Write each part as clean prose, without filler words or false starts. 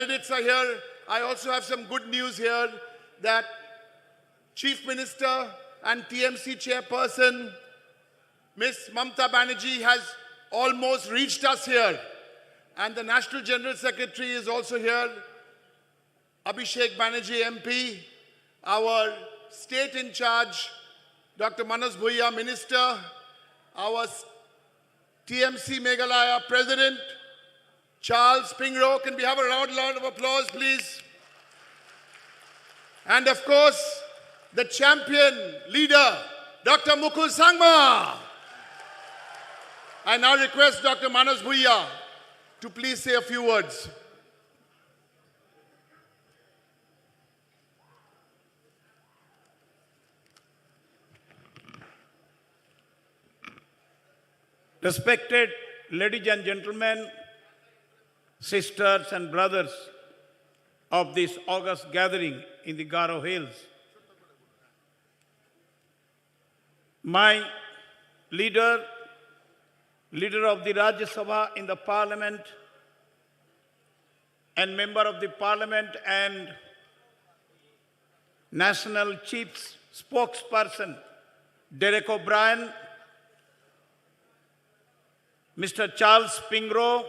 Candidates are here. I also have some good news here that Chief Minister and TMC Chairperson, Ms. Mamatabanerjee has almost reached us here. And the National General Secretary is also here, Abhishekbanerjee MP, our state in charge, Dr. Manoj Bhuiya, Minister, our TMC Meghalaya President, Charles Pingro. Can we have a round of applause, please? And of course, the champion leader, Dr. Mukul Sangma. I now request Dr. Manoj Bhuiya to please say a few words. Respected ladies and gentlemen, sisters and brothers of this August gathering in the Garo Hills, my leader of the Rajya Sabha in the Parliament and member of the Parliament and National Chief Spokesperson, Derek O'Brien, Mr. Charles Pingro,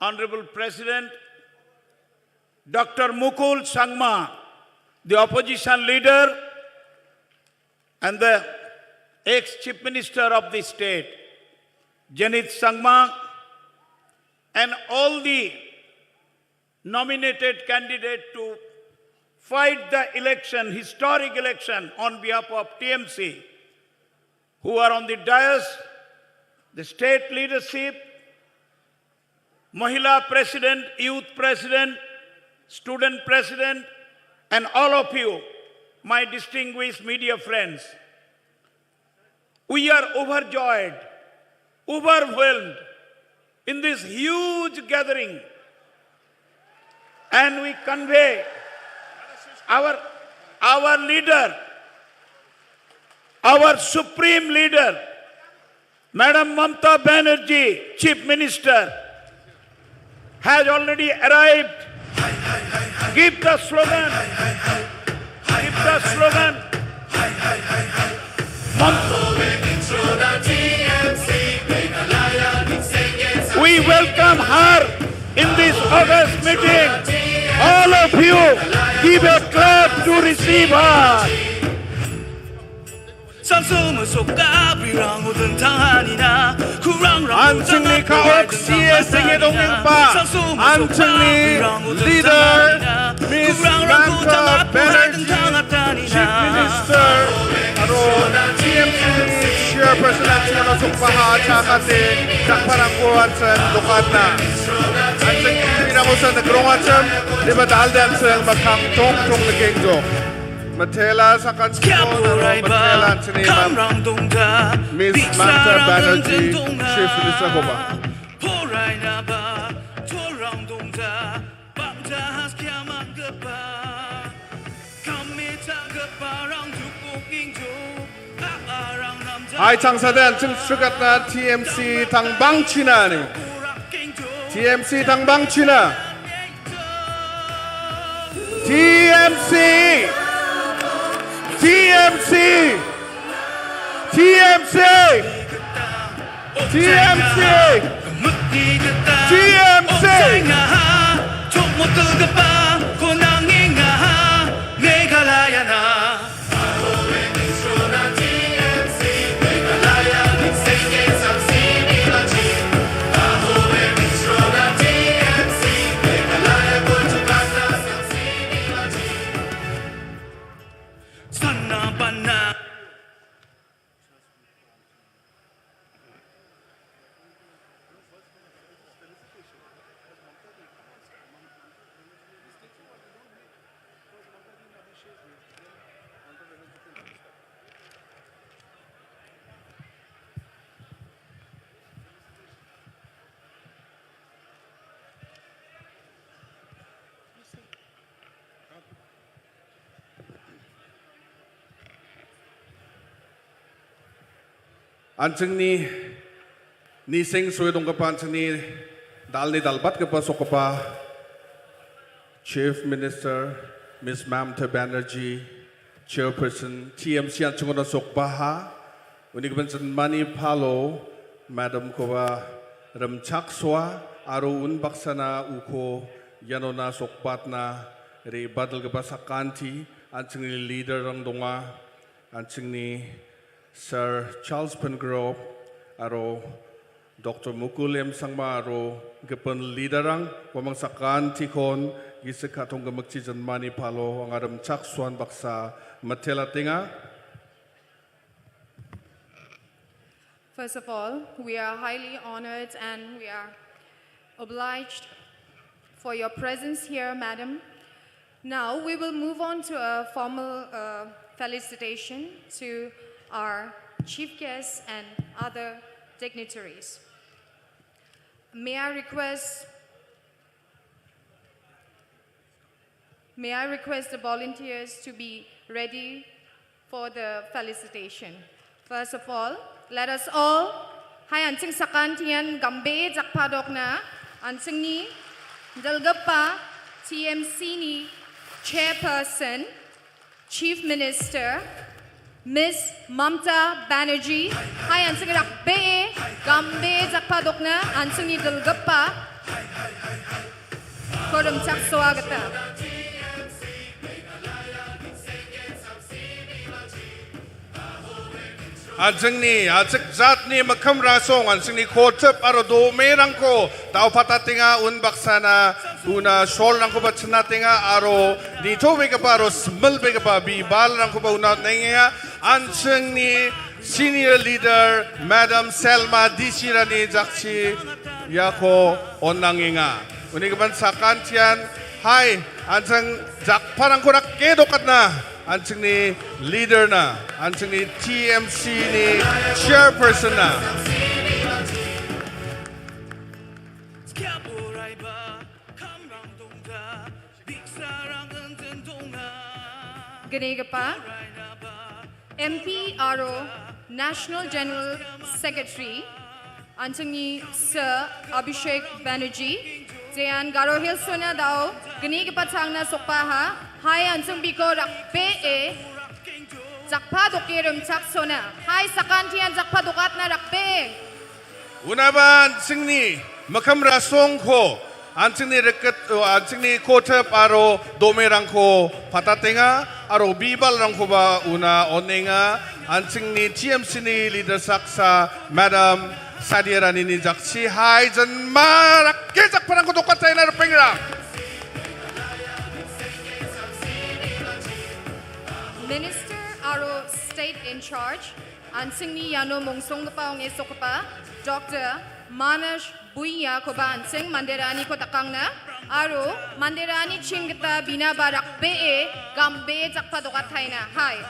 Honorable President, Dr. Mukul Sangma, the opposition leader and the ex-Chief Minister of the state, Janit Sangma, and all the nominated candidates to fight the election, historic election on behalf of TMC, who are on the dais, the state leadership, Mahila President, Youth President, Student President, and all of you, my distinguished media friends. We are overjoyed, overwhelmed in this huge gathering, and we convey our leader, our supreme leader, Madam Mamatabanerjee, Chief Minister, has already arrived. Give the slogan. Give the slogan. We welcome her in this August meeting. All of you, give a clap to receive her. 안청리 가옥시의 생애동행파 안청리 leader Miss Mamatabanerjee Chief Minister 바로 TMC Chairperson at Sinasukpaha Chakate Sakparangkuhan Dukatna Anchong Pinamusan na Grongacham Diba Daldan sa Makang Tong Tong Nagengjo Matela sa kansiyon Matela sa ni Miss Mamatabanerjee Chief Minister ko ba? Ay 장사된 증수gat na TMC 당방 China ni TMC 당방 China TMC TMC TMC TMC TMC Anchengni nising suedong kapa anchengni dalni dalbat kapa sokapa Chief Minister Ms. Mamatabanerjee, Chairperson TMC Anchungono Sokbaha, Unigbansan Mani Palo, Madam Kova Ramchakswa, Aro Unbaksana Uko, Yanona Sokbatna, Re Badal Gabasakanti, Anchingni Leader Rangdonga, Anchingni Sir Charles Pengrove, Aro Dr. Mukulem Sangma Aro Gapan Leaderang, Wamangsakan Tikon, Gisekatong Gamakchijan Mani Palo, ang Aram Chakswan Baksa Matela Tinga. First of all, we are highly honored and we are obliged for your presence here, Madam. Now we will move on to a formal felicitation to our chief guests and other dignitaries. May I request the volunteers to be ready for the felicitation. First of all, let us all hai ansing sakantian gambe jakpadok na ansing ni dalgapa TMC ni chairperson Chief Minister Ms. Mamatabanerjee hai ansing rakbe gambe jakpadok na ansing ni dalgapa kodam chakswagata. Anjingni ajak zatni makam rasong anjingni kotep aro do merangko tau patatinga un baksana una shol rangko ba chnatinga aro ni to bega aro smell bega ba bi bal rangko ba una nenga anjingni senior leader Madam Selma Disirani jakchi yako onanginga uni gaban sakantian hai anjing jakparangko rak kedokat na Anjingni leader na, Anjingni TMC ni chairperson na. Ganegapa, MP Aro National General Secretary, Anjingni Sir Abhishekbanerjee, Jayan Garo Hill Sona Dao, Ganegapa Tangna Sokpaha, Hai Ansung Biko Rakpe E Jakpa Dokirum Chaksona Hai Sakantian Jakpa Dokatna Rakpe Unaban Singni Makam Rasong ko Anjingni reket Anjingni kotep aro domerangko patatenga aro bibal rangko ba una onenga Anjingni TMC ni leader saksa Madam Sadiarani ni jaksi hai jan marak ke jakparangko dokatay na pengra. Minister Aro State in Charge Ansingni Yano Mongsongpa Ong Esokpa Dr. Manash Buya Koba Ansing Manderani Kotakangna Aro Manderani Chingata Bina Barak Be Gambe Jakpa Dokataina Hai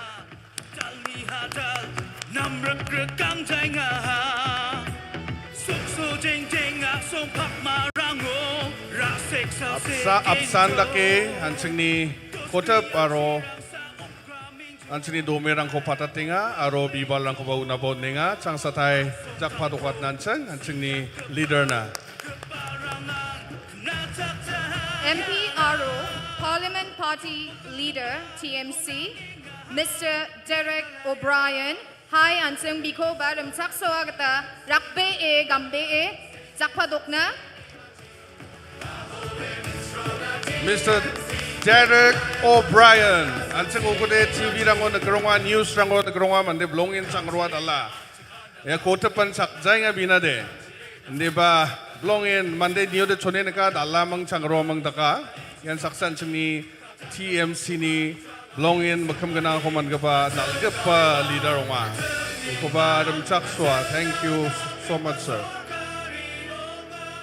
Absan laki Anjingni kotep aro Anjingni domerangko patatinga aro bibal rangko ba una bonenga chang satay jakpadokat nansang Anjingni leader na. MP Aro Parliament Party Leader TMC Mr. Derek O'Brien Hai Ansung Biko Baram Saksoagata Rakbe E Gambe E Jakpadokna Mr. Derek O'Brien Anjing ukude TV rango nagronga news rango nagronga mande blongin sangruat ala ya kotepan sakjay nga binade hindi ba blongin mande niyo de chone naka dala mang sangro mang daka yan saksan chini TMC ni blongin makam gana ko man gapa dalgapa leader nga ko ba ramchakswa. Thank you so much sir.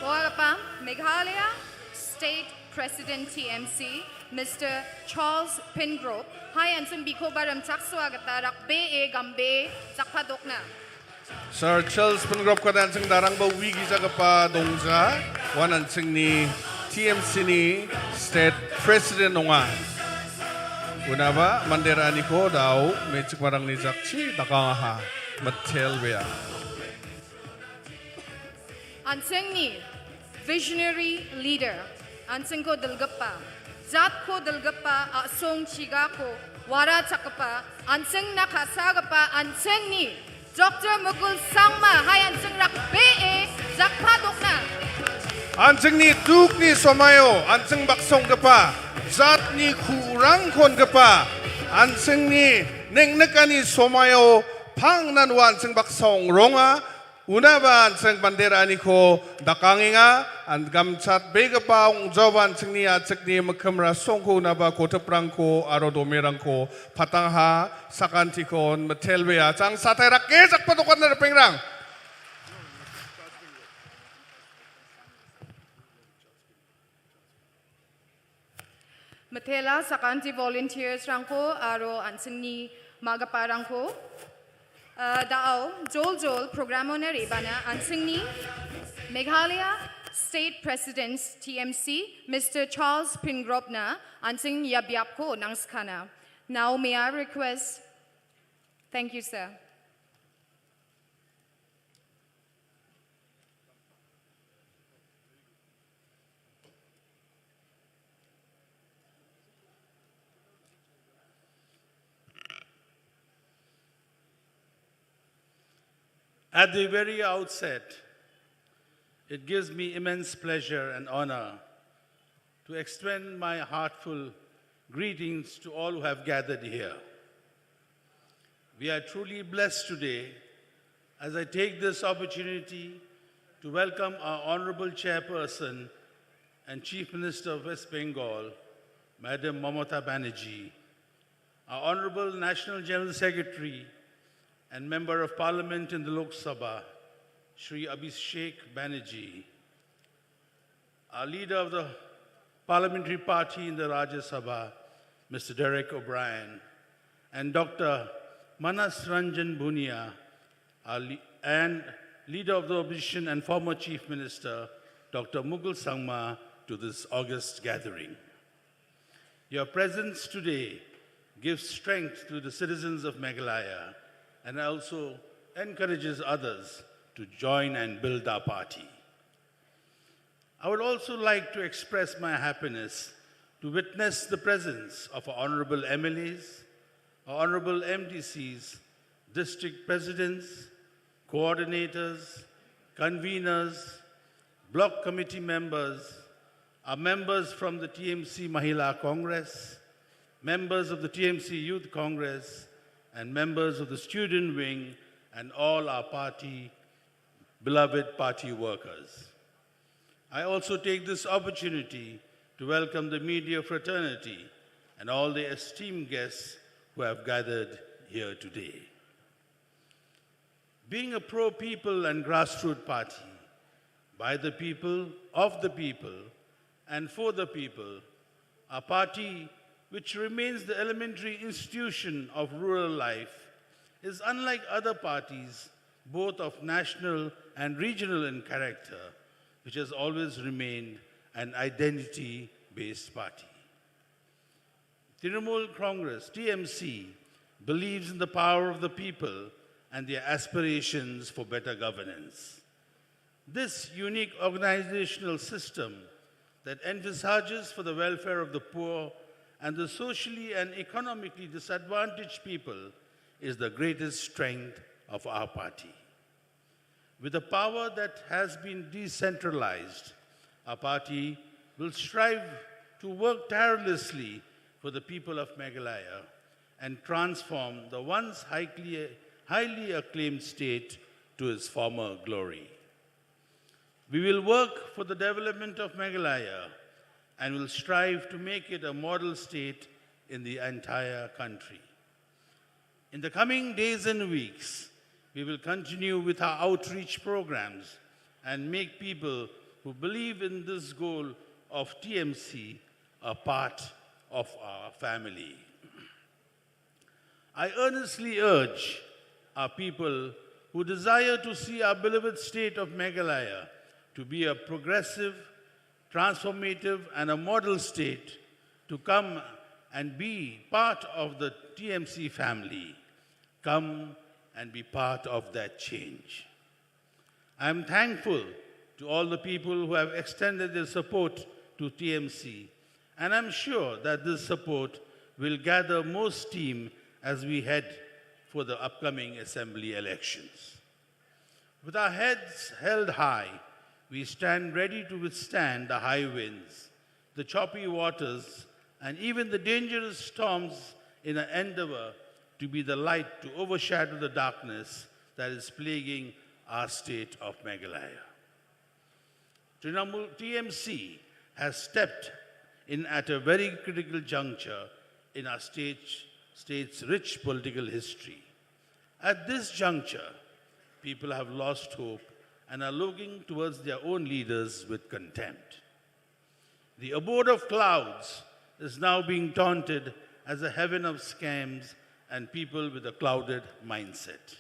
Boagapa Meghalaya State President TMC Mr. Charles Pengrove Hai Ansung Biko Baram Chakswagata Rakbe E Gambe Jakpadokna Sir Charles Pengrove ka dancing darang ba wigi sa kapa dongsa wan ansing ni TMC ni State President nga una ba manderani ko daw medyo parang ni jakchi dakangaha matel beya Ansung ni Visionary Leader Ansung ko Dalgapa zat ko dalgapa asong chiga ko wara chakapa anseng nakasagapa anseng ni Dr. Mugul Sangma hay anseng rakbe zakpadok na Anseng ni duk ni somayo, anseng baksong ka pa, zat ni kurang kon ka pa, anseng ni nengneka ni somayo, pang nanwa anseng baksong ronga, una ba anseng bandera ni ko dakangi nga, ang gamchat bega pa ang jawan anseng ni aajtak ni magkamra songko na ba ko teprang ko aro domerang ko patangha sakantikon matelwe achang satay rakke sakpatukan na pengrang. Matela sakanti volunteers rangko aro anseng ni magaparangko dao jol programo na rebana anseng ni Meghalaya State President TMC Mr. Charles Pingropna anseng yabyapko ng skana. Now may I request, thank you sir. At the very outset, it gives me immense pleasure and honor to extend my heartfelt greetings to all who have gathered here. We are truly blessed today as I take this opportunity to welcome our Honorable Chairperson and Chief Minister of West Bengal, Madam Mamatabanerjee, our Honorable National General Secretary and Member of Parliament in the Lok Sabha, Shri Abhishekbanerjee, our Leader of the Parliamentary Party in the Rajya Sabha, Mr. Derek O'Brien, and Dr. Manas Ranjan Bhunia, and Leader of the Opposition and former Chief Minister, Dr. Mugul Sangma, to this august gathering. Your presence today gives strength to the citizens of Meghalaya and also encourages others to join and build our party. I would also like to express my happiness to witness the presence of our honorable MLAs, our honorable MDCs, district presidents, coordinators, conveners, block committee members, our members from the TMC Mahila Congress, members of the TMC Youth Congress, and members of the student wing, and all our beloved party workers. I also take this opportunity to welcome the media fraternity and all the esteemed guests who have gathered here today. Being a pro-people and grassroots party, by the people, of the people, and for the people, a party which remains the elementary institution of rural life, is unlike other parties, both of national and regional in character, which has always remained an identity-based party. Trinamool Congress, TMC, believes in the power of the people and their aspirations for better governance. This unique organizational system that envisages for the welfare of the poor and the socially and economically disadvantaged people is the greatest strength of our party. With a power that has been decentralized, our party will strive to work tirelessly for the people of Meghalaya and transform the once highly acclaimed state to its former glory. We will work for the development of Meghalaya and will strive to make it a model state in the entire country. In the coming days and weeks, we will continue with our outreach programs and make people who believe in this goal of TMC a part of our family. I earnestly urge our people who desire to see our beloved state of Meghalaya to be a progressive, transformative, and a model state to come and be part of the TMC family. Come and be part of that change. I am thankful to all the people who have extended their support to TMC And I'm sure that this support will gather more steam as we head for the upcoming assembly elections. With our heads held high, we stand ready to withstand the high winds, the choppy waters, and even the dangerous storms in an endeavor to be the light to overshadow the darkness that is plaguing our state of Meghalaya. TMC has stepped in at a very critical juncture in our state's rich political history. At this juncture, people have lost hope and are looking towards their own leaders with contempt. The abode of clouds is now being taunted as a heaven of scams and people with a clouded mindset.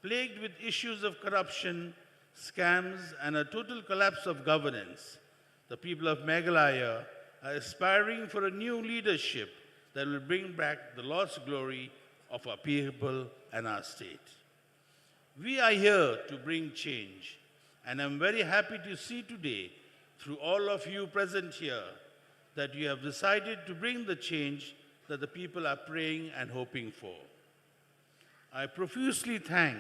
Plagued with issues of corruption, scams, and a total collapse of governance, the people of Meghalaya are aspiring for a new leadership that will bring back the lost glory of our people and our state. We are here to bring change, and I'm very happy to see today, through all of you present here, that you have decided to bring the change that the people are praying and hoping for. I profusely thank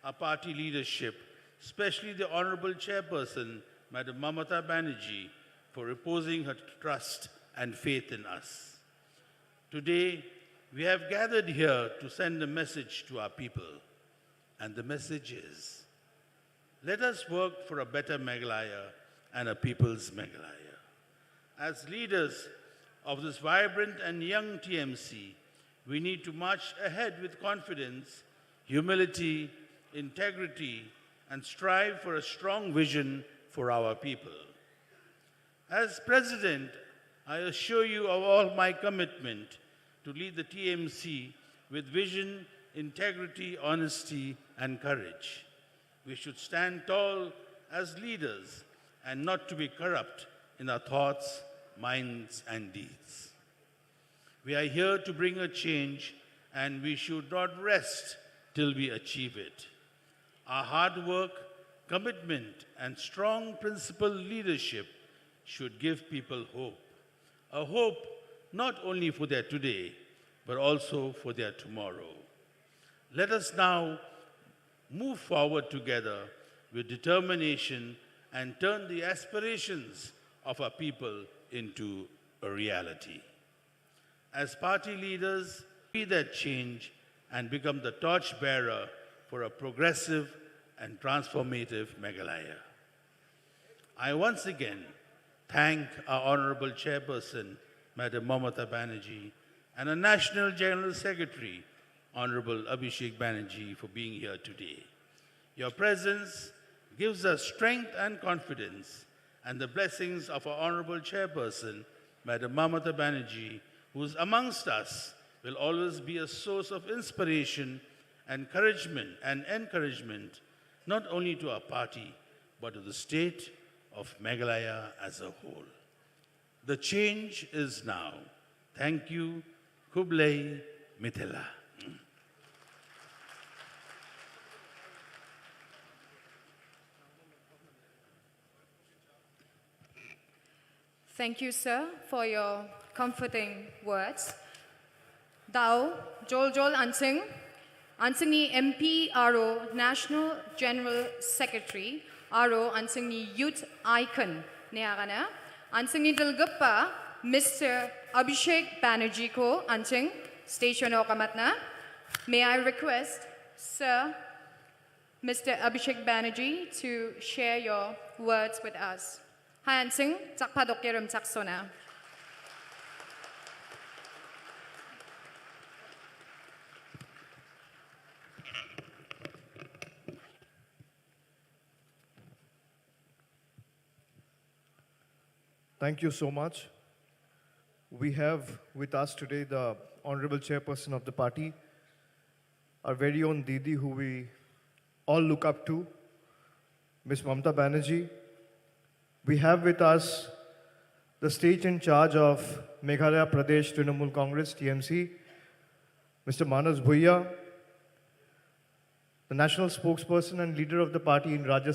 our party leadership, especially the Honorable Chairperson, Madam Mamatabanerjee, for reposing her trust and faith in us. Today, we have gathered here to send a message to our people. And the message is, let us work for a better Meghalaya and a people's Meghalaya. As leaders of this vibrant and young TMC, we need to march ahead with confidence, humility, integrity, and strive for a strong vision for our people. As President, I assure you of all my commitment to lead the TMC with vision, integrity, honesty, and courage. We should stand tall as leaders and not to be corrupt in our thoughts, minds, and deeds. We are here to bring a change, and we should not rest till we achieve it. Our hard work, commitment, and strong principled leadership should give people hope. A hope not only for their today, but also for their tomorrow. Let us now move forward together with determination and turn the aspirations of our people into a reality. As party leaders, be that change and become the torchbearer for a progressive and transformative Meghalaya. I once again thank our Honorable Chairperson, Madam Mamatabanerjee, and our National General Secretary, Honorable Abhishekbanerjee, for being here today. Your presence gives us strength and confidence, and the blessings of our Honorable Chairperson, Madam Mamatabanerjee, who is amongst us, will always be a source of inspiration, encouragement, not only to our party, but to the state of Meghalaya as a whole. The change is now. Thank you. Kublai Mithila. Thank you, sir, for your comforting words. Dao, Jol Ansing, Ansing MP Aro, National General Secretary, Aro Ansing Youth Icon, Neagana, Ansing Dilguppa, Mr. Abhishekbanerjee ko, Ansing, Station Okamatna. May I request, Sir, Mr. Abhishekbanerjee, to share your words with us. Hi, Ansing, Takpadokirum Taksona. Thank you so much. We have with us today the Honorable Chairperson of the party, our very own Didi, who we all look up to, Ms. Mamata Banerjee. We have with us the state in charge of Meghalaya Pradesh Trinamool Congress, TMC, Mr. Manas Bhuiya, the national spokesperson and leader of the party in Rajya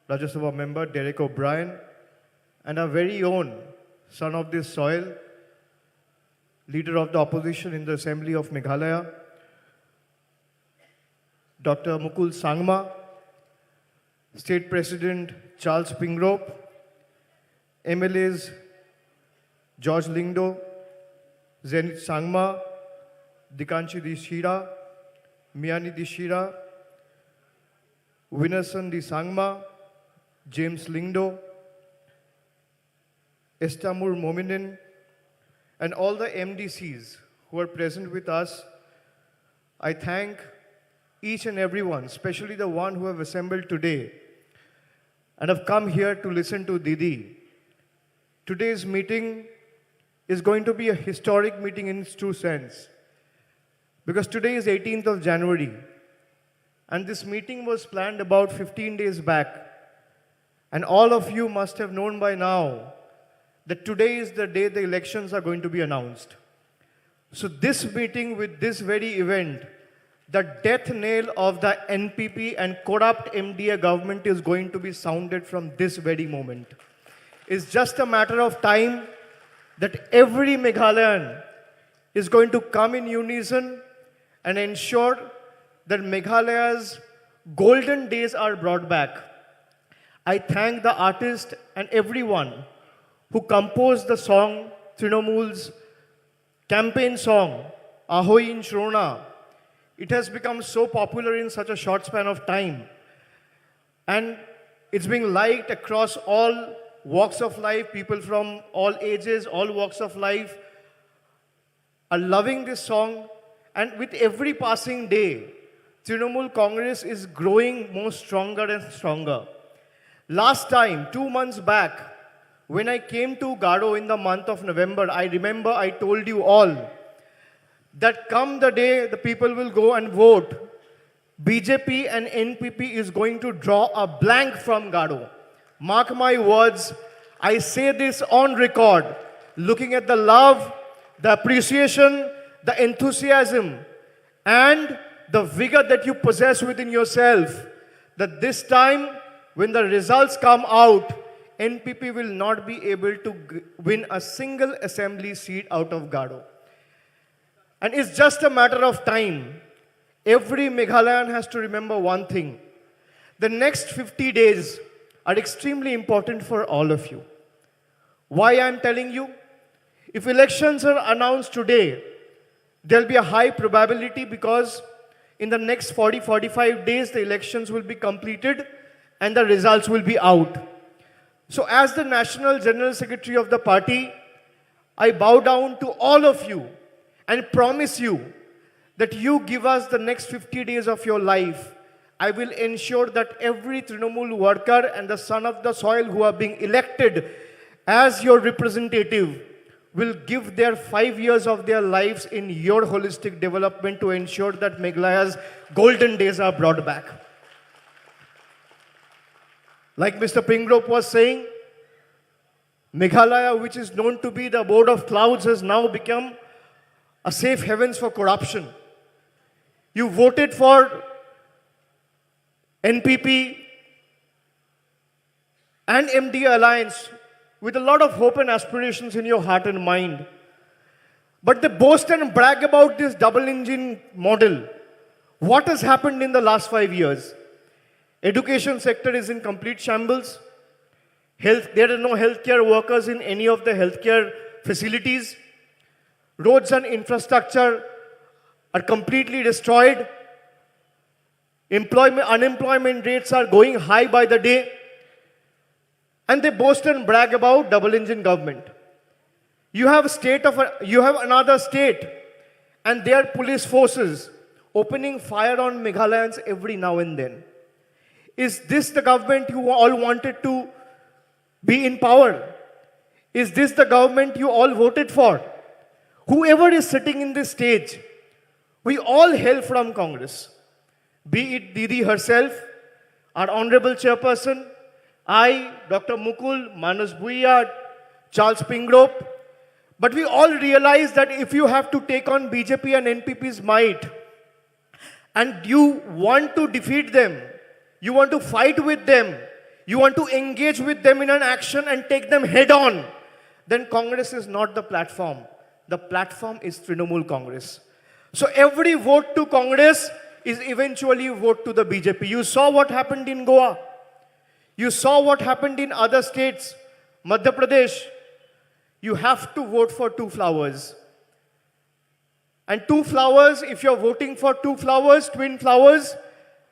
Sabha member Derek O'Brien, and our very own son of this soil, leader of the opposition in the Assembly of Meghalaya, Dr. Mukul Sangma, State President Charles Pingrop, MLAs George Lingdo, Zenith Sangma, Dikanshi Dishira, Miani Dishira, Winnerson Di Sangma, James Lingdo, Estamur Mominin, and all the MDCs who are present with us. I thank each and everyone, especially the one who have assembled today and have come here to listen to Didi. Today's meeting is going to be a historic meeting in its true sense, because today is 18th of January, and this meeting was planned about 15 days back. And all of you must have known by now that today is the day the elections are going to be announced. So this meeting with this very event, the death knell of the NPP and corrupt MDA government is going to be sounded from this very moment. It's just a matter of time that every Meghalayan is going to come in unison and ensure that Meghalaya's golden days are brought back. I thank the artist and everyone who composed the song, Trinamool's campaign song, Ahoy in Shrona. It has become so popular in such a short span of time. And it's being liked across all walks of life. People from all ages, all walks of life are loving this song. And with every passing day, Trinamool Congress is growing more stronger and stronger. Last time, 2 months back, when I came to Gado in the month of November, I remember I told you all that come the day the people will go and vote, BJP and NPP is going to draw a blank from Gado. Mark my words, I say this on record, looking at the love, the appreciation, the enthusiasm, and the vigor that you possess within yourself, that this time, when the results come out, NPP will not be able to win a single assembly seat out of Gado. And it's just a matter of time. Every Meghalayan has to remember one thing. The next 50 days are extremely important for all of you. Why I'm telling you? If elections are announced today, there'll be a high probability because in the next 40-45 days, the elections will be completed and the results will be out. So as the National General Secretary of the party, I bow down to all of you and promise you that you give us the next 50 days of your life. I will ensure that every Trinamool worker and the son of the soil who are being elected as your representative will give their 5 years of their lives in your holistic development to ensure that Meghalaya's golden days are brought back. Like Mr. Pingrop was saying, Meghalaya, which is known to be the abode of clouds, has now become a safe havens for corruption. You voted for NPP and MDA alliance with a lot of hope and aspirations in your heart and mind. But they boast and brag about this double engine model. What has happened in the last 5 years? Education sector is in complete shambles. There are no healthcare workers in any of the healthcare facilities. Roads and infrastructure are completely destroyed. Unemployment rates are going high by the day. And they boast and brag about double engine government. You have another state and their police forces opening fire on Meghalayans every now and then. Is this the government you all wanted to be in power? Is this the government you all voted for? Whoever is sitting in this stage, we all hail from Congress. Be it Didi herself, our Honorable Chairperson, I, Dr. Mukul, Manas Bhuiya, Charles Pingrop. But we all realize that if you have to take on BJP and NPP's might, and you want to defeat them, you want to fight with them, you want to engage with them in an action and take them head on, then Congress is not the platform. The platform is Trinamool Congress. So every vote to Congress is eventually a vote to the BJP. You saw what happened in Goa. You saw what happened in other states. Madhya Pradesh. You have to vote for two flowers. And two flowers, if you're voting for two flowers, twin flowers,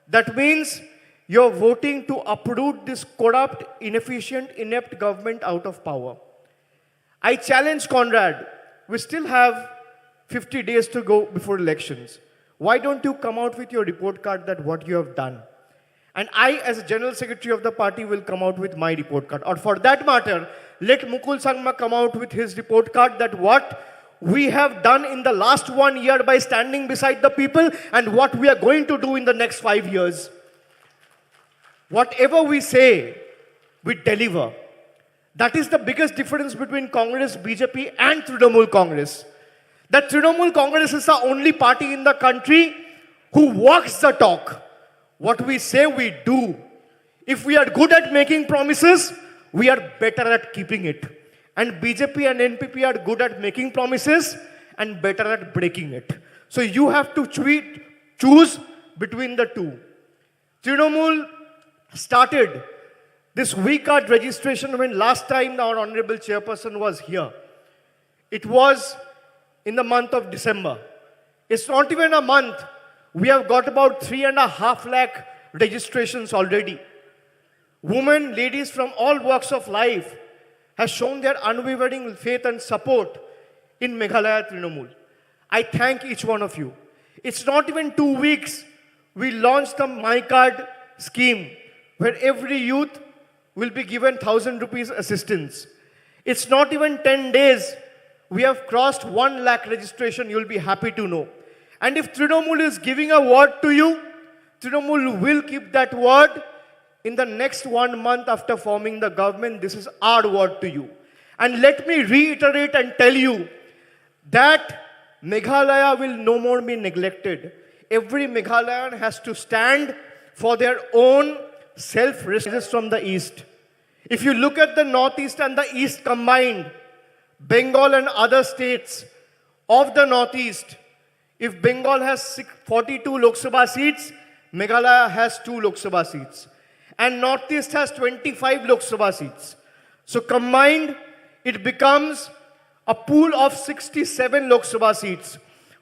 that means you're voting to uproot this corrupt, inefficient, inept government out of power. I challenge Conrad. We still have 50 days to go before elections. Why don't you come out with your report card that what you have done? And I, as a General Secretary of the party, will come out with my report card. Or for that matter, let Mukul Sangma come out with his report card that what we have done in the last 1 year by standing beside the people and what we are going to do in the next 5 years. Whatever we say, we deliver. That is the biggest difference between Congress, BJP and Trinamool Congress. That Trinamool Congress is the only party in the country who walks the talk. What we say, we do. If we are good at making promises, we are better at keeping it. And BJP and NPP are good at making promises and better at breaking it. So you have to choose between the two. Trinamool started this V-card registration when last time our Honorable Chairperson was here. It was in the month of December. It's not even a month. We have got about 3.5 lakh registrations already. Women, ladies from all walks of life have shown their unwavering faith and support in Meghalaya Trinamool. I thank each one of you. It's not even 2 weeks. We launched the My Card scheme where every youth will be given 1,000 rupees assistance. It's not even 10 days. We have crossed 1 lakh registration, you'll be happy to know. And if Trinamool is giving a word to you, Trinamool will keep that word. In the next 1 month after forming the government, this is our word to you. And let me reiterate and tell you that Meghalaya will no more be neglected. Every Meghalayan has to stand for their own self-respect from the east. If you look at the northeast and the east combined, Bengal and other states of the northeast, if Bengal has 42 Lok Sabha seats, Meghalaya has 2 Lok Sabha seats. And northeast has 25 Lok Sabha seats. So combined, it becomes a pool of 67 Lok Sabha seats.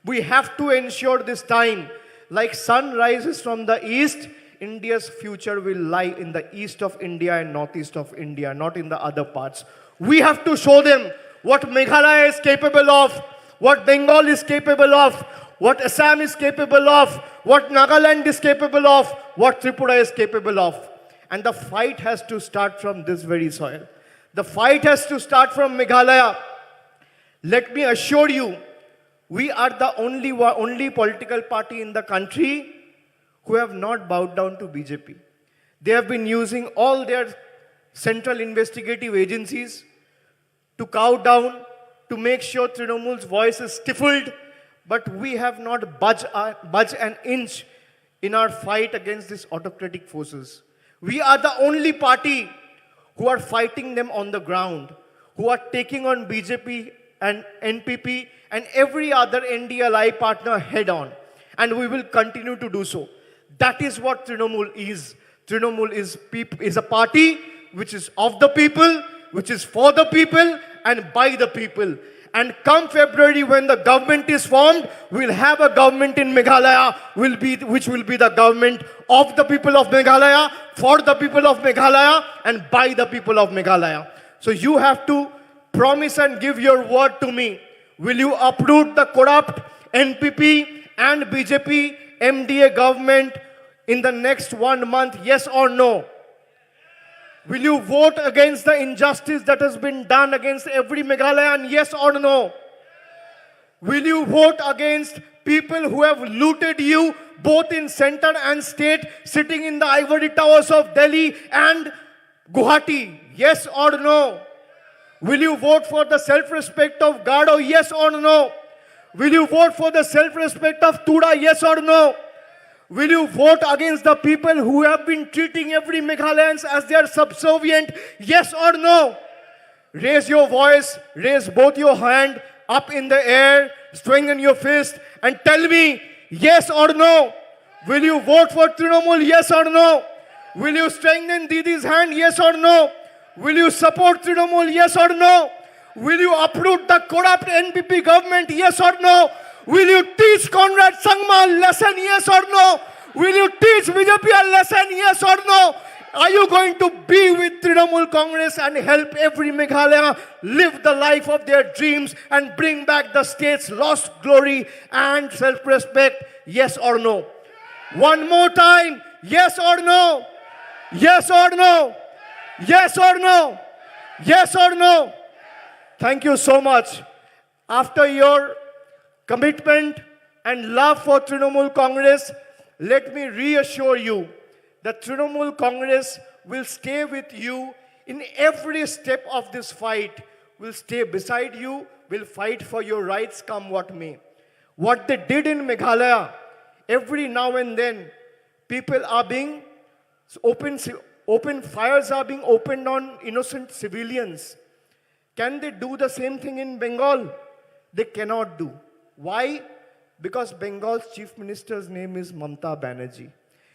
We have to ensure this time, like sun rises from the east, India's future will lie in the east of India and northeast of India, not in the other parts. We have to show them what Meghalaya is capable of, what Bengal is capable of, what Assam is capable of, what Nagaland is capable of, what Tripura is capable of. And the fight has to start from this very soil. The fight has to start from Meghalaya. Let me assure you, we are the only political party in the country who have not bowed down to BJP. They have been using all their central investigative agencies to cow down, to make sure Trinamool's voice is stifled, but we have not budged an inch in our fight against these autocratic forces. We are the only party who are fighting them on the ground, who are taking on BJP and NPP and every other NDLI partner head on. And we will continue to do so. That is what Trinamool is. Trinamool is a party which is of the people, which is for the people and by the people. And come February, when the government is formed, we'll have a government in Meghalaya which will be the government of the people of Meghalaya, for the people of Meghalaya and by the people of Meghalaya. So you have to promise and give your word to me. Will you uproot the corrupt NPP and BJP MDA government in the next 1 month, yes or no? Will you vote against the injustice that has been done against every Meghalayan, yes or no? Will you vote against people who have looted you both in center and state, sitting in the ivory towers of Delhi and Guwahati, yes or no? Will you vote for the self-respect of Gado, yes or no? Will you vote for the self-respect of Tuda, yes or no? Will you vote against the people who have been treating every Meghalayan as their subservient, yes or no? raise your voice, raise both your hand up in the air, strengthen your fist, and tell me yes or no. Will you vote for Trinamool, yes or no? Will you strengthen Didi's hand, yes or no? Will you support Trinamool, yes or no? Will you uproot the corrupt NPP government, yes or no? Will you teach Conrad Sangma a lesson, yes or no? Will you teach BJP a lesson, yes or no? Are you going to be with Trinamool Congress and help every Meghalaya live the life of their dreams and bring back the state's lost glory and self-respect, yes or no? One more time, yes or no? Yes or no? Yes or no? Yes or no? Thank you so much. After your commitment and love for Trinamool Congress, let me reassure you that Trinamool Congress will stay with you in every step of this fight, will stay beside you, will fight for your rights come what may. What they did in Meghalaya, every now and then, people are being open fires are being opened on innocent civilians. Can they do the same thing in Bengal? They cannot do. Why? Because Bengal's chief minister's name is Mamatabanerjee.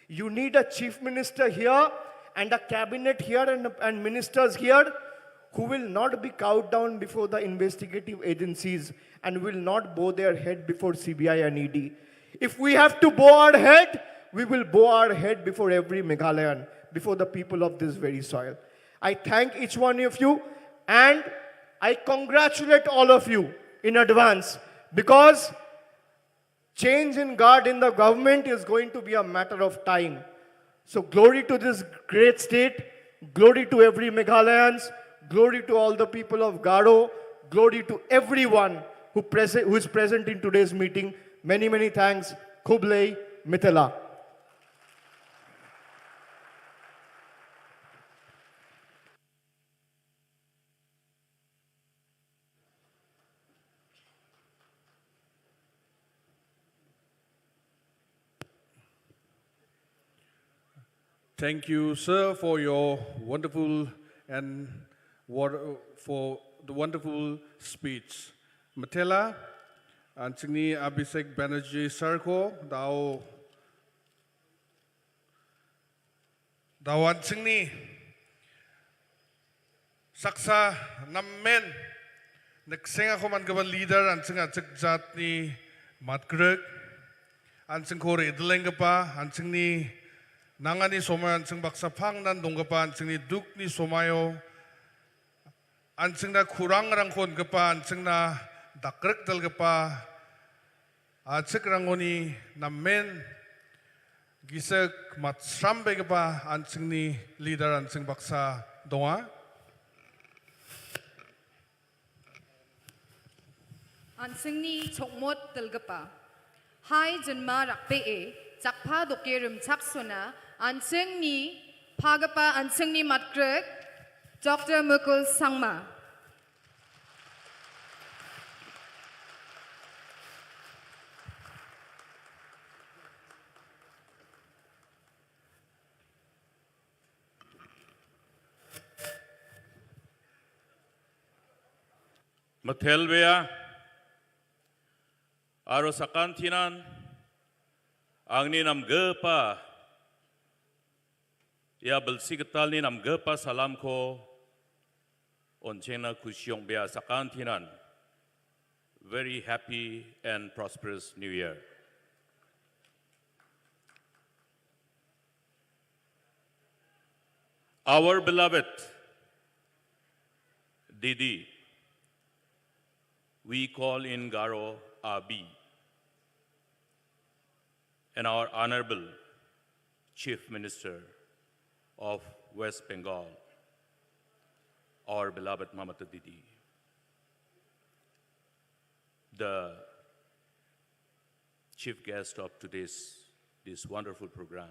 You need a chief minister here and a cabinet here and ministers here who will not be cowed down before the investigative agencies and will not bow their head before CBI and ED. If we have to bow our head, we will bow our head before every Meghalayan, before the people of this very soil. I thank each one of you and I congratulate all of you in advance because change in guard in the government is going to be a matter of time. So glory to this great state, glory to every Meghalayans, glory to all the people of Garo, glory to everyone who is present in today's meeting. Many, many thanks. Khublei Mithila. Thank you, sir, for your wonderful and for the wonderful speech. Matela, Anthony Abhishekbanerjee sir ko daw Anthony saksa nammen nagsinga ko man gaban leader Anthony aajtak jat ni matgrek Anthony ko redleng pa Anthony nangani somayo Anthony baksa phang nan dong pa Anthony duk ni somayo Anthony na kurang rangkon pa Anthony na dakrek dal pa aajtak rangoni nammen gisak matsrambe pa Anthony leader Anthony baksa donga Anthony chokmot dalgapa. Hai janma rakpe e jakpa dokerum chaksona Anthony phagapa Anthony matkrek Dr. Mukul Sangma. Mathelbea aro sakantinan angni nam gepa ya belsigetal ni nam gepa salam ko onchena kusyong bea sakantinan very happy and prosperous new year. Our beloved Didi, we call in Garo Abi, and our Honorable Chief Minister of West Bengal, our beloved Mamata Didi. The chief guest of this wonderful program,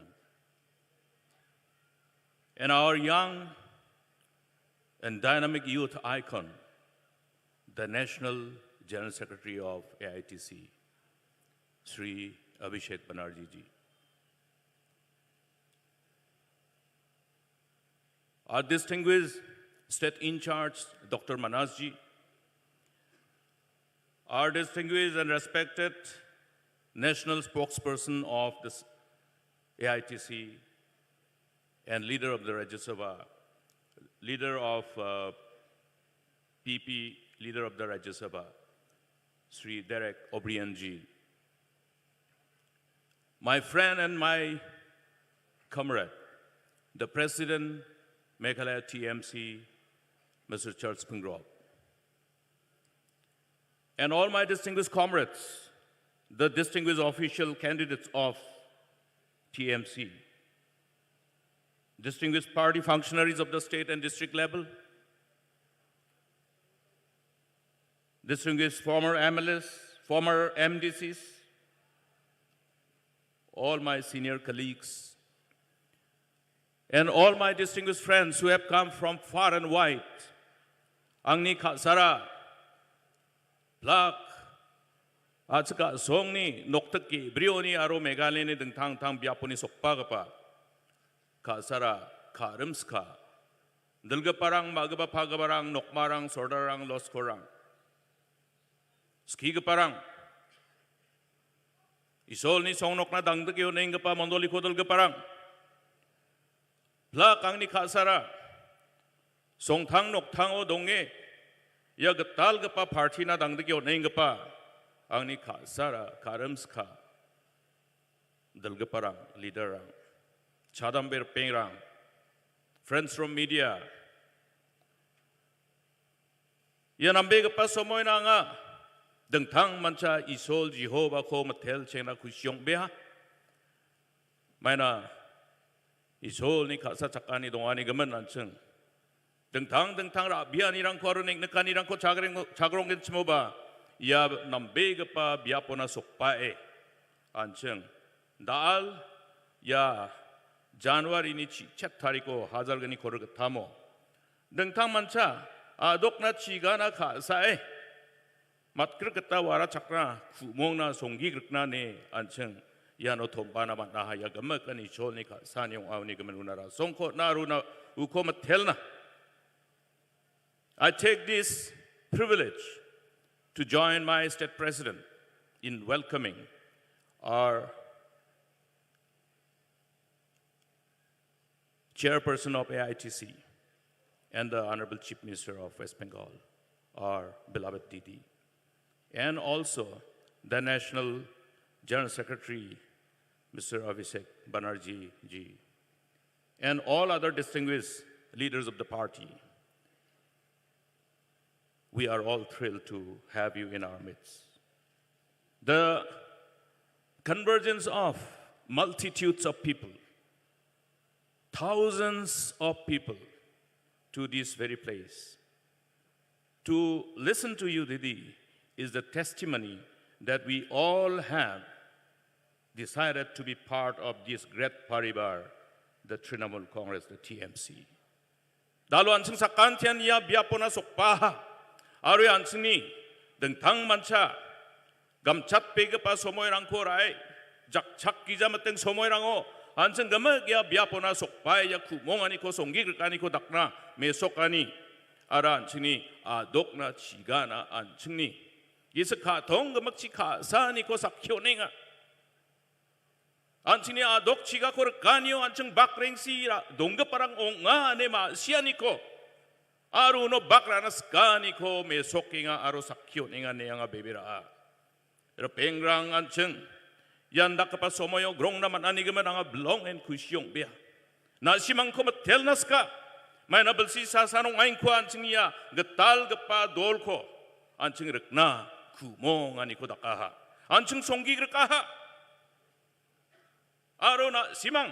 and our young and dynamic youth icon, the National General Secretary of AITC, Sri Abhishekbanerjee ji. Our distinguished State in charge, Dr. Manasji, our distinguished and respected national spokesperson of the AITC and leader of the Rajya Sabha, leader of PP, leader of the Rajya Sabha, Sri Derek O'Brienji, my friend and my comrade, the President, Meghalaya TMC, Mr. Charles Pungrop, and all my distinguished comrades, the distinguished official candidates of TMC, distinguished party functionaries of the state and district level, distinguished former MLAs, former MDCs, all my senior colleagues, and all my distinguished friends who have come from far and wide. Angni Sara, Plak, Aajtak Songni, Noktaki, Brioni, Aro Meghalaya Dengtang Tang Biaponi Sokpagapa, Kasara, Karimska, Dilgaparang, Magaba Pagabarang, Nokmarang, Sordarang, Loskorang, Skigaparang, Isolni Songnok na Dangdagyo Nengapa, Mondoliko Dilgaparang, Plak Angni Kasara, Songtang Noktang O Donge, Yagatalgapa Party na Dangdagyo Nengapa, Angni Kasara, Karimska, Dilgaparang, Leaderang, Chadambir Pengrang, friends from media. Yan ang biga pa somoy na nga, dengtang mancha isol Jehovah ko matel chena kusyong beha. May na isol ni kasa chakani dongani gaman anseng. Dengtang rabian irang ko arunik nekan irang ko chagrong din smoba. Ya nambiga pa biapo na sokpae anseng. Daal ya January ni chat tariko hazar gani korga tamo. Dengtang mancha adok na chiga na kasae. Matkir kata wara chakra kumong na songgi krikna ne ancheng yano thomba na mat na haya gamak ani chol ni kasan yung awni gaman unara songko naru na uko matel na. I take this privilege to join my state president in welcoming our chairperson of AITC and the Honorable Chief Minister of West Bengal, our beloved Didi, and also the National General Secretary, Mr. Abhishekbanerjee ji, and all other distinguished leaders of the party. We are all thrilled to have you in our midst. The convergence of multitudes of people, thousands of people to this very place, to listen to you, Didi, is the testimony that we all have decided to be part of this great paribar, the Trinamool Congress, the TMC. Dalo ansing sa kantian niya biyapo na sokpaha, aroy ansing ni dengtang mancha, gamchat pega pa somoy rangko rai, jakchak kija mateng somoy rango, anseng gamag ya biapo na sokpay ya kumongani ko songgig kani ko dakna mesokani ara ansini adok na chigana ansini isa katong gamag chika sani ko sakyonenga ansini adok chiga ko kanyo anseng bakreng si dongga parang onga ne ma siani ko aru no bakranas kani ko mesokinga aro sakyonenga ne nga bebira ero pengrang anseng yan da kapa somoyo grong naman anigaman ang blong and kusyong biya. Na simang ko matel nas ka. May nabalsi sa sanong aing ko ansing niya gatal gapa dol ko. Ansing rekna kumong ani ko dakaha. Ansing songgi rekaha. Aro na simang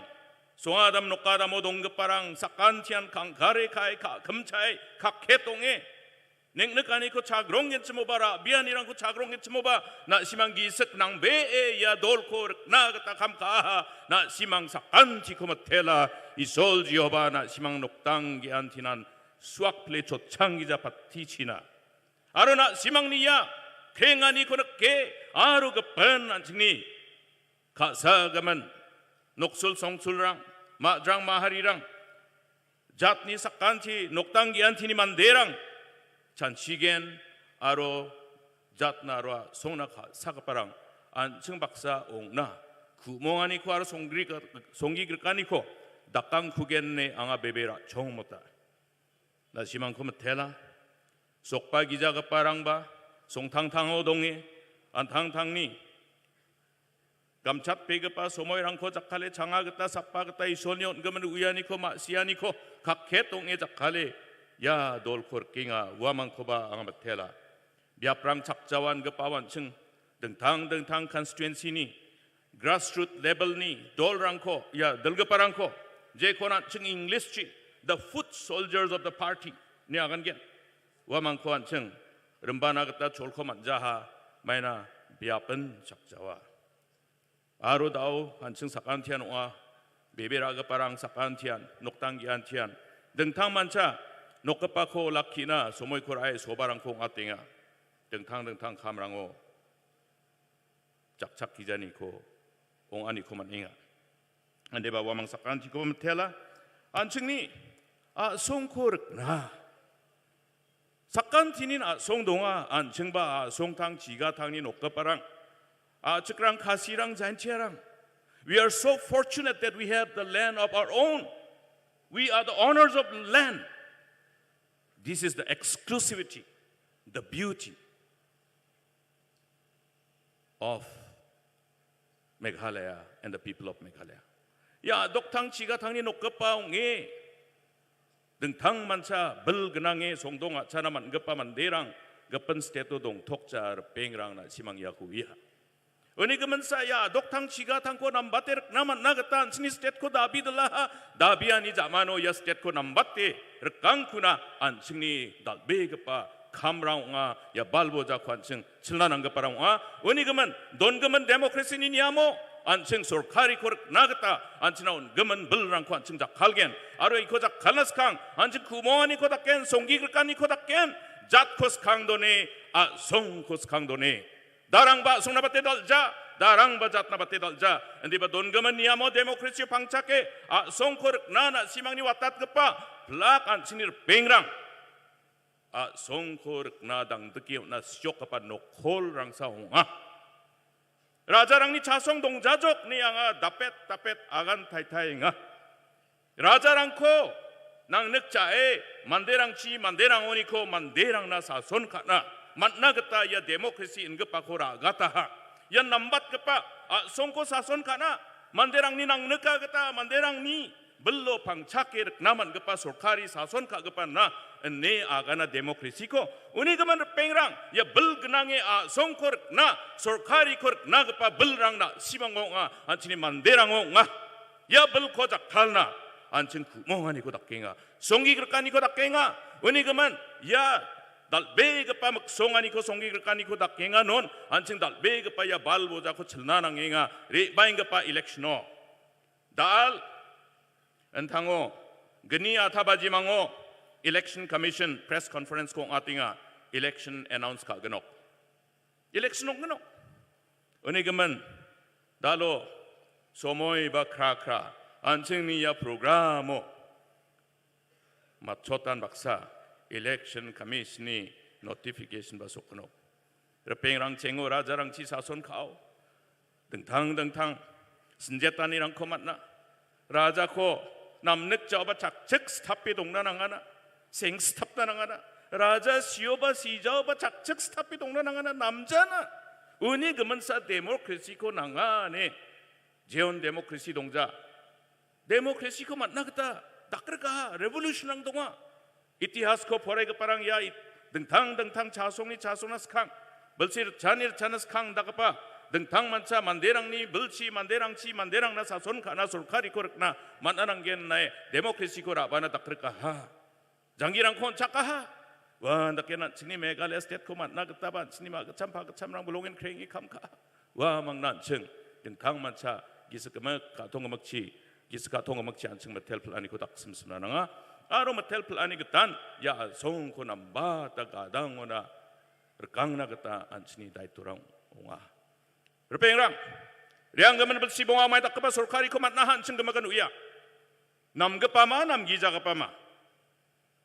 songadam nokada mo dong parang sakantian kang kare kai ka kamchay kaketongge. Neng nekani ko chagrong get semobara bianirang ko chagrong get semoba na simang gisek nang be ya dol ko na kata kam ka na simang sakanti ko matela isol Jehovah na simang noktang giantinan suak ple chochang gija patichina aro na simang niya kengani ko nakke aro gapan anchni kasagaman noksul songsulrang madrang maharirang Jatni sakanti noktangi antini manderang chanchigen aro jatnarwa songna sakaparang ancheng baksa ongna kumongani ko aro songi gerkani ko dakang kugenne anga bebera chongmota na simang ko matela sokpa gijaga parangba 송탕탕 오동에 안탕탕니 감착 베그파 소모이랑코 작칼레 장하겠다 삭바겠다 이소니 온금은 우야니코 마시아니코 각개똥에 작칼레 야 돌코르킹아 우아만코바 앙마텔라 비아프랑 작자완 그빠완층 등탕 컨스티튜엔시니 grassroots level니 돌랑코 야 들그파랑코 제코나층 잉글리스치 the foot soldiers of the party 니 아간겐 우아만코 안층 름바나겠다 졸코 만자하 마이나 비아픈 작자와 아로다오 한층 사칸티안 와 베베라가 파랑 사칸티안 녹당기안티안 등탕 만차 녹급바코 락키나 소모이코라에 소바랑코 아땡아 등탕 카메랑오 작착 기자니코 옹아니코만 잉아 안데바 와망 사칸티코 텔라 안층니 아 송코르나 사칸티닌 송동아 안층바 송탕 지가탕니 녹급바랑 측랑 카시랑 잔치아랑 We are so fortunate that we have the land of our own. We are the owners of the land. This is the exclusivity, the beauty of Meghalaya and the people of Meghalaya. 야, 녹탕 지가탕니 녹급바옹에 등탕 만차 벌근항에 송동아 차나만 급바만 대랑 급번 스테토동 톡자 뱅랑 나 시망야구이야 어느 그만사야 녹탕 지가탕고 남바테 나만 나갔다 안스니 스테코 다비들라 다비아니 자마노 야 스테코 남바테 르강쿠나 안싱니 달베 급바 감랑아 야 발보자 관층 칠라난 급바랑아 어느 그만 돈 그만 데모크라시니 니아모 안층 솔카리 코르 나갔다 안치나온 금은 벌랑코 안층 작칼겐 아로 이코작 칼라스캉 안층 구모하니 코닥겐 송기글까니 코닥겐 잣코스캉도네 아 송코스캉도네 다랑바 송나바테 달자 다랑바 잣나바테 달자 엔디바 돈금은 니아모 데모크라시 방착게 아 송코르 나나 시망니 왔다 급바 블락 안치니르 뱅랑 아 송코르 나당 듣기요 나 시족가파 노콜랑 사홍아 라자랑니 자성 동자족 니양아 다펫 아간 타이타잉아 라자랑코 낭늑자에 만대랑치 만대랑 오니코 만대랑 나 사손카나 만나겠다 야 데모크라시 인급바코라 가타하 야 남밭급바 아 송코 사손카나 만대랑니 낭늑가겠다 만대랑니 bello pangchakir naman gapa sorkari sason ka gapa na ne agana demokrasi ko uni gaman pengrang ya bel genange a songkor na sorkari kor na gapa belrang na simango nga anchini manderang nga ya bel ko jakhalna anchin kumongani ko dakkenga songi gerkani ko dakkenga uni gaman ya dalbe gapa maksongani ko songi gerkani ko dakkenga non anchin dalbe gapa ya balboja ko chelnanangenga re baing gapa electiono dal Enthango geni athabaji mango election commission press conference ko atinga election announce ka ganok election ganok oni gaman dalo somoy ba kra anchingni ya programo matchotan baksa election commission ni notification ba sokno repengrang chengo rajarang chi sason khao dengthang senjatanirang ko matna raja ko 남늑 저바 작적 스탑비 동나나가나 생 스탑다나가나 라자 시오바 시저바 작적 스탑비 동나나가나 남자나 은이 그만사 데모크라시코 나가네 제온 데모크라시 동자 데모크라시코 만나겠다 딱그러가 레볼루션랑 동아 이티하스코 포레가 파랑야 등탕 자송나스캉 벌시 잔일 차나스캉 다가파 등탕 만차 만대랑니 벌치 만대랑치 만대랑나 사손 가나 솔카리 코르나 만나랑겐 나의 데모크라시 코라바나 딱그럴까 하 장기랑 콘 착가하 와 나케나 칭니 메갈레 스테트 코 만나겠다반 칭니 마그 참랑 블롱엔 크랭이 감카 와 막난층 등탕 만차 기스그마 가통거먹치 기스가통거먹치 안층 메텔 플라니 코닥 심심나나가 아로 메텔 플라니 그딴 야 송코 남바다 가당오나 르강나겠다 안치니 다이토랑 옹아 Repengrang, riang gaman bersibong amai tak kepas sorkari komat nahan ceng gemakan uya. Nam gepama nam giza gepama.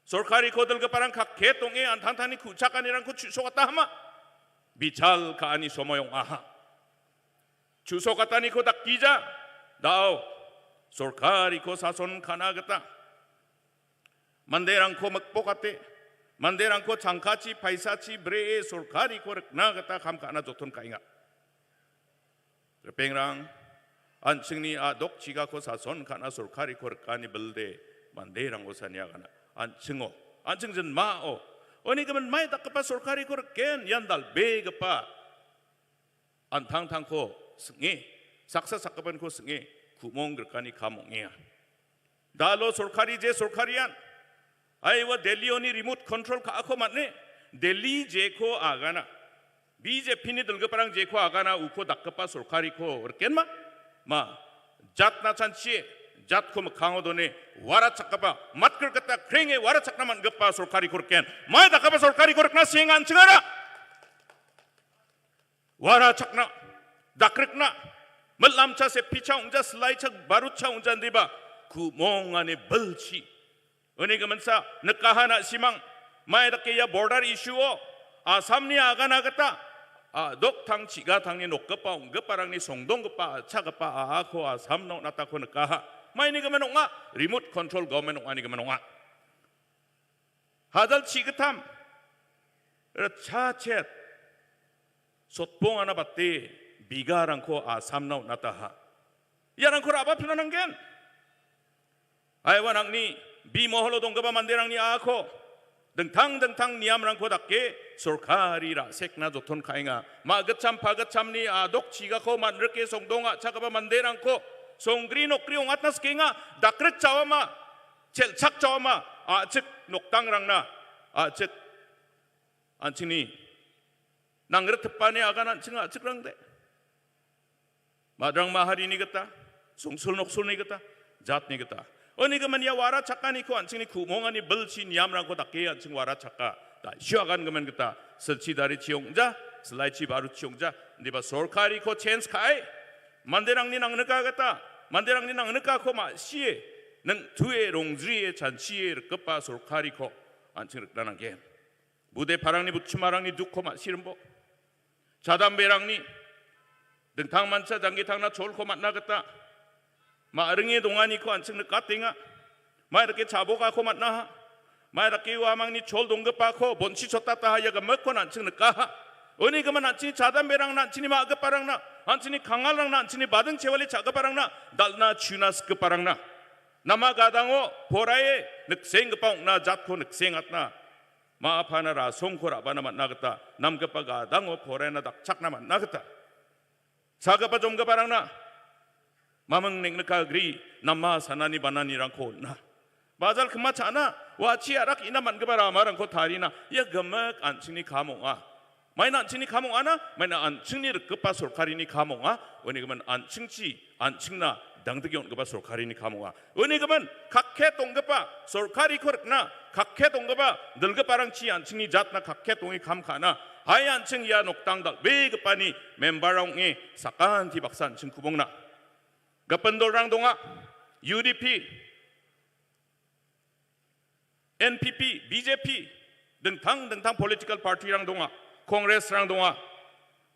Sorkari ko dal parang kaketong antantani kuchakanirang ko chusokatahama. Bichal kaani somoyong aha. Chusokatani ko dakija. Dao. Sorkari ko sason kanagata. Manderang ko magpokate. Manderang ko changkachi paisachi bree sorkari ko reknagata kamkana joton kainga. Repengrang anchingni adok chiga ko sason kana sorkari ko rekani belde manderang ko sanyagana. Ancingo, ancingjin mao. Oni kaman may takapa sorkari ko ken yandal bega pa. Antang tang ko sengi, saksa sakapan ko sengi, kumong gerkani kamongnya. Dalo sorkari je sorkarian. Aywa Delhi oni remote control ka ako matne. Delhi je ko agana. BJP ni dalga parang je ko agana uko dakapa sorkari ko ken ma jat na chanchi. Jat ko makangodone wara chakapa matkar kata krenge wara chakna man gappa sorkari korken mai dakapa sorkari korkna singan chingara wara chakna dakrikna malamcha se picha ungja slai chak barucha ungja diba kumongane balchi oni gamansa nakahana simang mai dakke ya border issue o asamni agana gata dok tang chiga tangni nokgapa unggaparangni songdonggapa chagapa ako asamno natako nakaha Maini kemenonga remote control government ani kemenonga. Hadal cigetam, cacet, sotpong anak bate bigarangko asamnau nataha. Yarangko apa pinananggen? Aywanangni bimoholo donggaba manderangni ako. Dengtang niamrangko dakke sorkarira sekna joton kainga. Magacam pagacamni adok cigako manreke songdonga cakapa manderangko. Songgri nokri ongat nas kenga dakrek cawama celcak cawama acek noktang rangna acek ancini nangret tepane agan ancing acek rangde madrang mahari ni kata songsul noksul ni kata jat ni kata oni kemen ya wara cakani ko ancing ni kumongani belci niam rangko dakke ancing wara caka da syuagan kemen kata selci dari ciongja selai ci baru ciongja diba sorkari ko chance kai 만대랑 니 낭느까겠다 만대랑 니 낭느까고 마 시에 능 두에 롱즈리에 잔치에 급바 솔카리코 안치르다는 게 무대 파랑니 부추마랑니 두코마 시름보 자담배랑니 등탕만차 장기탕나 졸코 만나겠다 마릉의 동안이코 안치르까 땡아 마 이렇게 자보가코 만나 마 이렇게 와망니 졸 동급바코 본치 쳤다다 하여가 먹고 안치르까 어니 그만 안치니 자담배랑 안치니 마급바랑나 안치니 강할랑 안치니 받은 채월이 작업바랑나 달나 쥐나스 급바랑나 나마 가당오 보라에 늑생급바옥나 잡고 늑생았나 마파나라 송코라바나 만나겠다 남급바 가당오 보라에나 닥착나 만나겠다 작업바 좀급바랑나 마멍냉느까 그리 남마 사나니 바나니랑 코나 마잘 그마차나 와치아락 이나 만급바라 마랑코 다리나 야 금막 안치니 가몽아 마이나 안칭니 가몽아나 마이나 안칭니 급바 솔카리니 가몽아 원이 그러면 안칭치 안칭나 당득이 온 급바 솔카리니 가몽아 원이 그러면 각해 동급바 솔카리 코르나 각해 동급바 늙급바랑치 안칭니 잣나 각해 동이 감카나 하이 안칭이야 녹당달 왜 급바니 멤버랑이 사칸티 박사 안칭 구봉나 급번돌랑 동아 UDP NPP BJP 등당 political party랑 동아 Congress랑 동아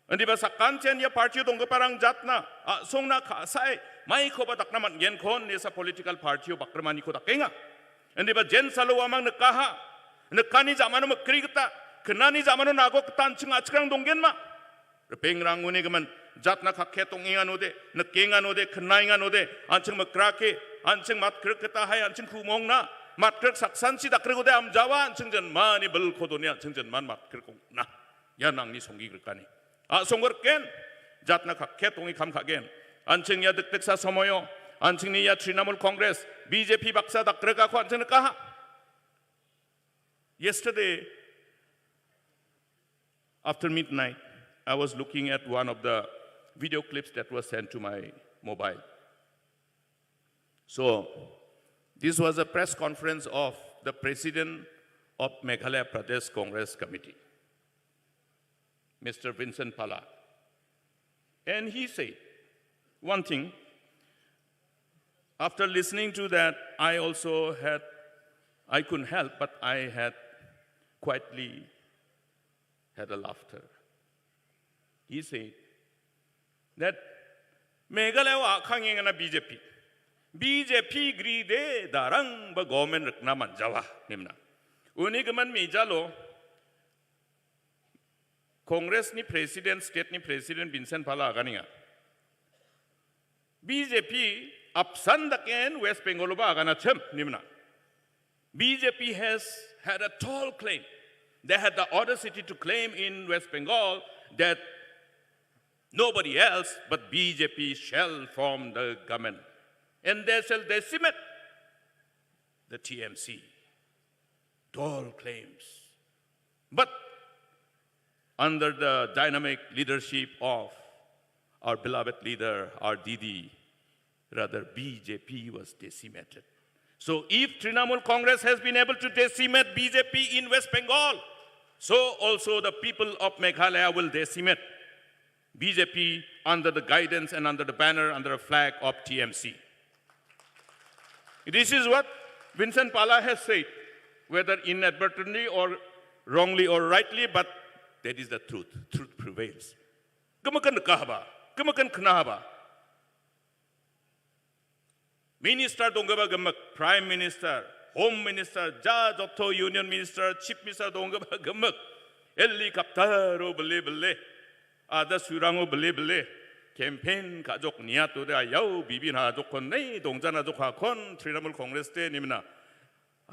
Hindi ba sa kanchen ya party dong parang jatna songna kasai mai ko ba taknaman gen kon ni sa political party bakramani ko takenga Hindi ba jen salo amang nakaha nakani zamano makrigta kenani zamano nago tanching achkrang donggen ma repeng uni gaman jatna kakhetong inganode nakenganode kenainganode anching makrake anching mat krikta hai anching kumongna mat krik saksansi dakrigode amjawa anching jen mani bel kodoni anching jen man mat krikong na yanang ni songi krikani 송거ken jatna kakhetong이 감가겐 안층야 득득사 서모요 안층니야 트리나물 콩그레스 BJP 박사 닥그가고 안층을까 Yesterday after midnight I was looking at one of the video clips that was sent to my mobile So this was a press conference of the president of Meghalaya Pradesh Congress Committee Mr. Vincent Pala. And he said one thing. After listening to that, I also had I couldn't help, but I had quietly had a laughter. He said that Meghalaya akanging na BJP gride darang ba government rekna manjawa nimna. Uni gaman mijalo Congress ni president, state ni president Vincent Pala aganinga. BJP apsan daken West Bengal ba agana chem nimna. BJP has had a tall claim. They had the audacity to claim in West Bengal that nobody else but BJP shall form the government. And they shall decimate the TMC. Tall claims. But under the dynamic leadership of our beloved leader, our Didi, rather BJP was decimated. So if Trinamool Congress has been able to decimate BJP in West Bengal, so also the people of Meghalaya will decimate BJP under the guidance and under the banner, under the flag of TMC. This is what Vincent Pala has said, whether inadvertently or wrongly or rightly, but that is the truth. Truth prevails. Kamakan kahaba, kamakan knahaba. Minister dongaba gamak, Prime Minister, Home Minister, Judge Otto Union Minister, Chief Minister dongaba gamak, helicoptero bele, ada surango bele, campaign kajok niato de ayaw bibin hajok kon nei dongjan hajok hakon Trinamool Congress te nimna.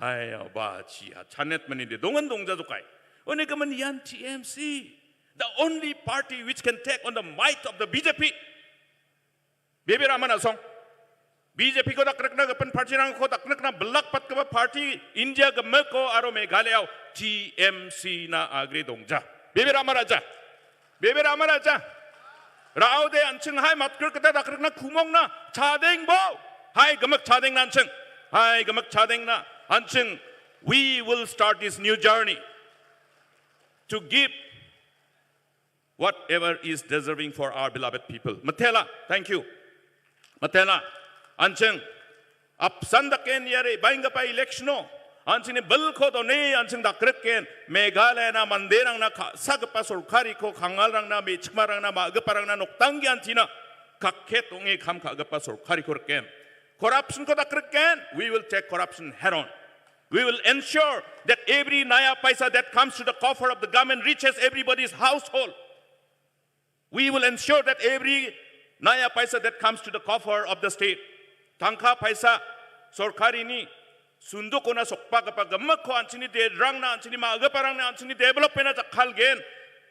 Ay ba chia chanet maninde dongan dongja jokai. Oni kaman yan TMC, the only party which can take on the might of the BJP. Bebe ramana song. BJP ko dakrak na kapan party rang ko dakrak na belak pat ka party India gamak ko aro Meghalaya TMC na agri dongja. Bebe ramaraja. Bebe ramaraja. Rao de ancheng hai matkar kata dakrak na kumong na chadeng bo. Hai gamak chadeng na ancheng. Hai gamak chadeng na ancheng. We will start this new journey to give whatever is deserving for our beloved people. Matela, thank you. Matela, ancheng apsandaken yare bainga pa electiono. Ancheng balko do ne ancheng dakreken Meghalaya na manderang na sagpa sorkari ko kangalrang na mechmarang na magaparang na noktangi antina kaketong kam kagapa sorkari ko ken. Corruption ko dakreken, we will take corruption head on. We will ensure that every naya paisa that comes to the coffer of the government reaches everybody's household. We will ensure that every naya paisa that comes to the coffer of the state, tangka paisa sorkari ni sundo ko na sokpa kapag gamak ko anchini de rang na anchini maagaparang na anchini development na jakhalgen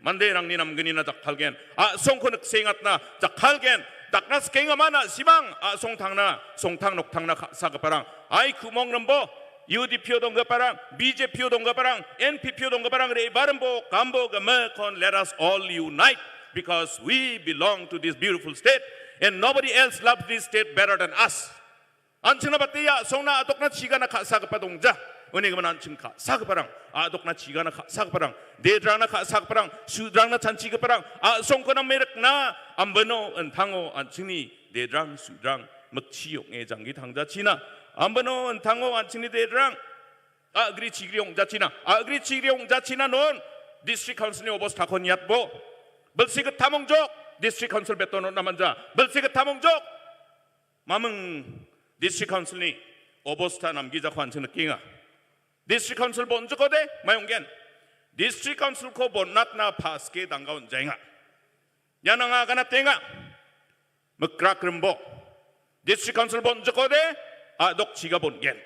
mande rang ni namgani na jakhalgen song ko nagsingat na jakhalgen daknas kenga mana simang song tang noktang na sagaparang ay kumong nambo UDP donggaparang, BJP donggaparang, NPP donggaparang re barambo kambo gamakon. Let us all unite because we belong to this beautiful state and nobody else loves this state better than us. Anchina batiya songna adokna chigana sagapadongja. Uni gaman anching ka sagaparang adokna chigana sagaparang. Dedrana sagaparang, sudrana chanchigaparang. Songko na merak na ambano antango anchini dedrang sudrang makchiyong jangi thangja china. Ambano antango anchini derang agri chigriong jachina non district council ni obos takon yatbo belsiga tamongjok district council betono namanja belsiga tamongjok mameng district council ni obos ta namgija kwanchina kinga district council bonjoko de mayonggen district council ko bonnat na paske dangaon jainga yananga kana tenga mekrakrimbo district council bonjoko de adok chiga bongen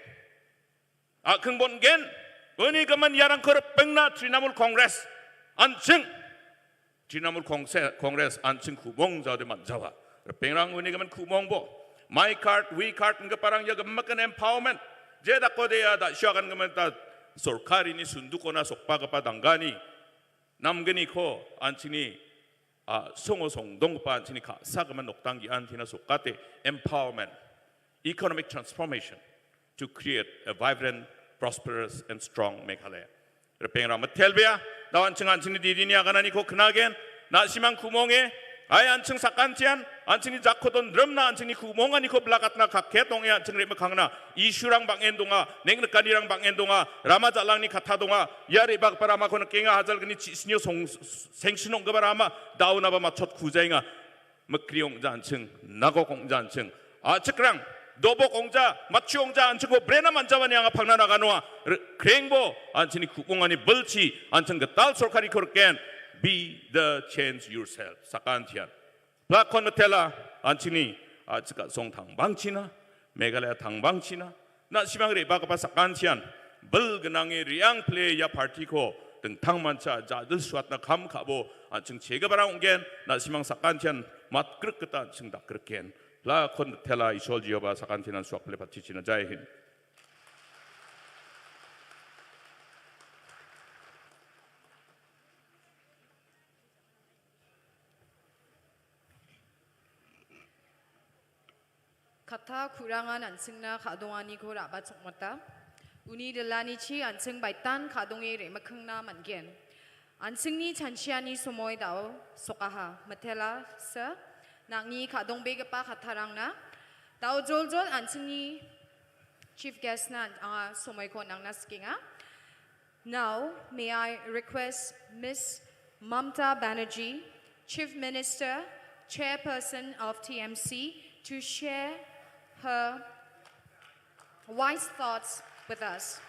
keng bongen oni gaman yarang korep pengna Trinamool Congress ancheng Trinamool Congress ancheng kumong jaude manjawa pengrang oni gaman kumong bo my card we card nga parang ya gamakan empowerment je da ko de ya da syagan gaman ta sorkari ni sunduko na sokpa pa dangani namgani ko anchini songo songdong pa anchini ka sagaman noktangi antina sokate empowerment economic transformation to create a vibrant, prosperous, and strong Meghalaya. Repeng ramat telbea, dawan cengan cini dirinya kanani ko kenagen, na simang kumonge, Ay anching sakantian, anching ni jakodon drumna, anching ni kumonga ni ko blakatna kaketong ya anching rema kangna, isurang bang endonga, neng kanirang bang endonga, ramajalang ni katadonga, yari bag para makon kenga hajal ni chisnyo song sengsinong gabarama, dauna ba machot kujainga, makriong janching, nagokong janching, achikrang, dobo kongja, machiongja anching ko brena manjawan yang apang nanaganoa, krengbo, anching ni kumonga ni bulchi, anching getal sorkari korken. Be the change yourself. Sakantian. Plakon matela anchini achika song tangbangchina, meghalaya tangbangchina. Na simangre baka pa sakantian. Bulganange riang play ya party ko teng tangmancha jadul suat na kam kabo anching chega barang ungen na simang sakantian mat kriketa anching dak kriken. Plakon matela isol jioba sakantian suak play patichina jai hind. Kata kurangan ansingna kadongani ko rabat sokmata. Uni delani chi ansing baitan kadongi remakengna mangen. Ansingni chansiani somoy dao sokaha matela sa nangni kadong begepa katarangna. Dao joljol ansingni chief guest na somoy ko nang naskinga. Now may I request Ms. Mamatabanerjee, Chief Minister, Chairperson of TMC, to share her wise thoughts with us.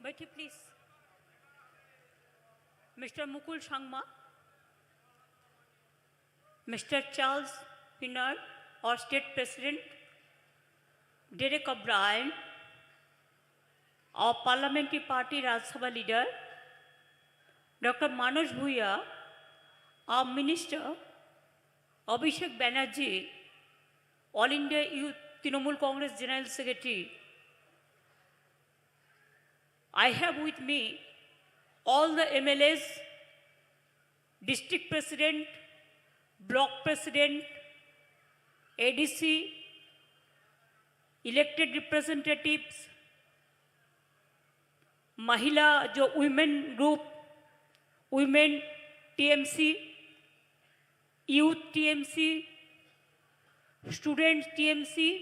बैठिए please. Mr. Mukul Shangma, Mr. Charles Pinard, our State President, Derek O'Brien, our Parliamentary Party Rajya Sabha Leader, Dr. Manoj Bhuiya, our Minister, Abhishekbanerjee, All India Youth Trinamool Congress General Secretary. I have with me all the MLAs, District President, Block President, ADC, elected representatives, Mahila जो women group, women TMC, youth TMC, students TMC,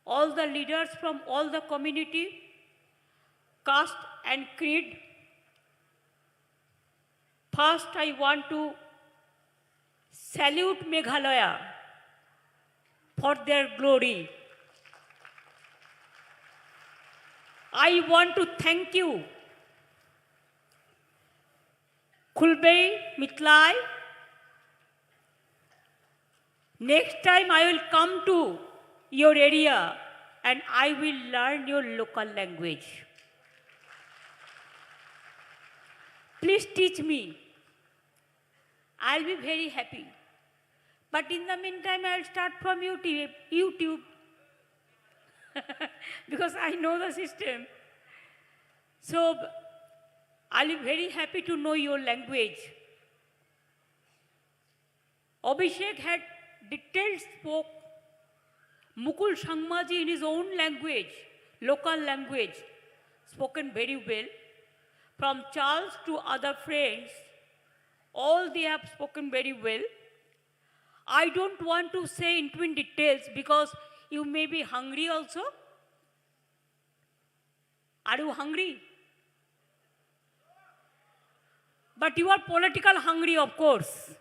all the leaders from all the community, caste and creed. First, I want to salute Meghalaya for their glory. I want to thank you, Khulbei, Mitlai. Next time I will come to your area and I will learn your local language. Please teach me. I'll be very happy. But in the meantime, I'll start from YouTube. Because I know the system. So I'll be very happy to know your language. Abhishek had detailed spoke Mukul Shangmaji in his own language, local language, spoken very well. From Charles to other friends, all they have spoken very well. I don't want to say into in details because you may be hungry also. Are you hungry? But you are political hungry, of course.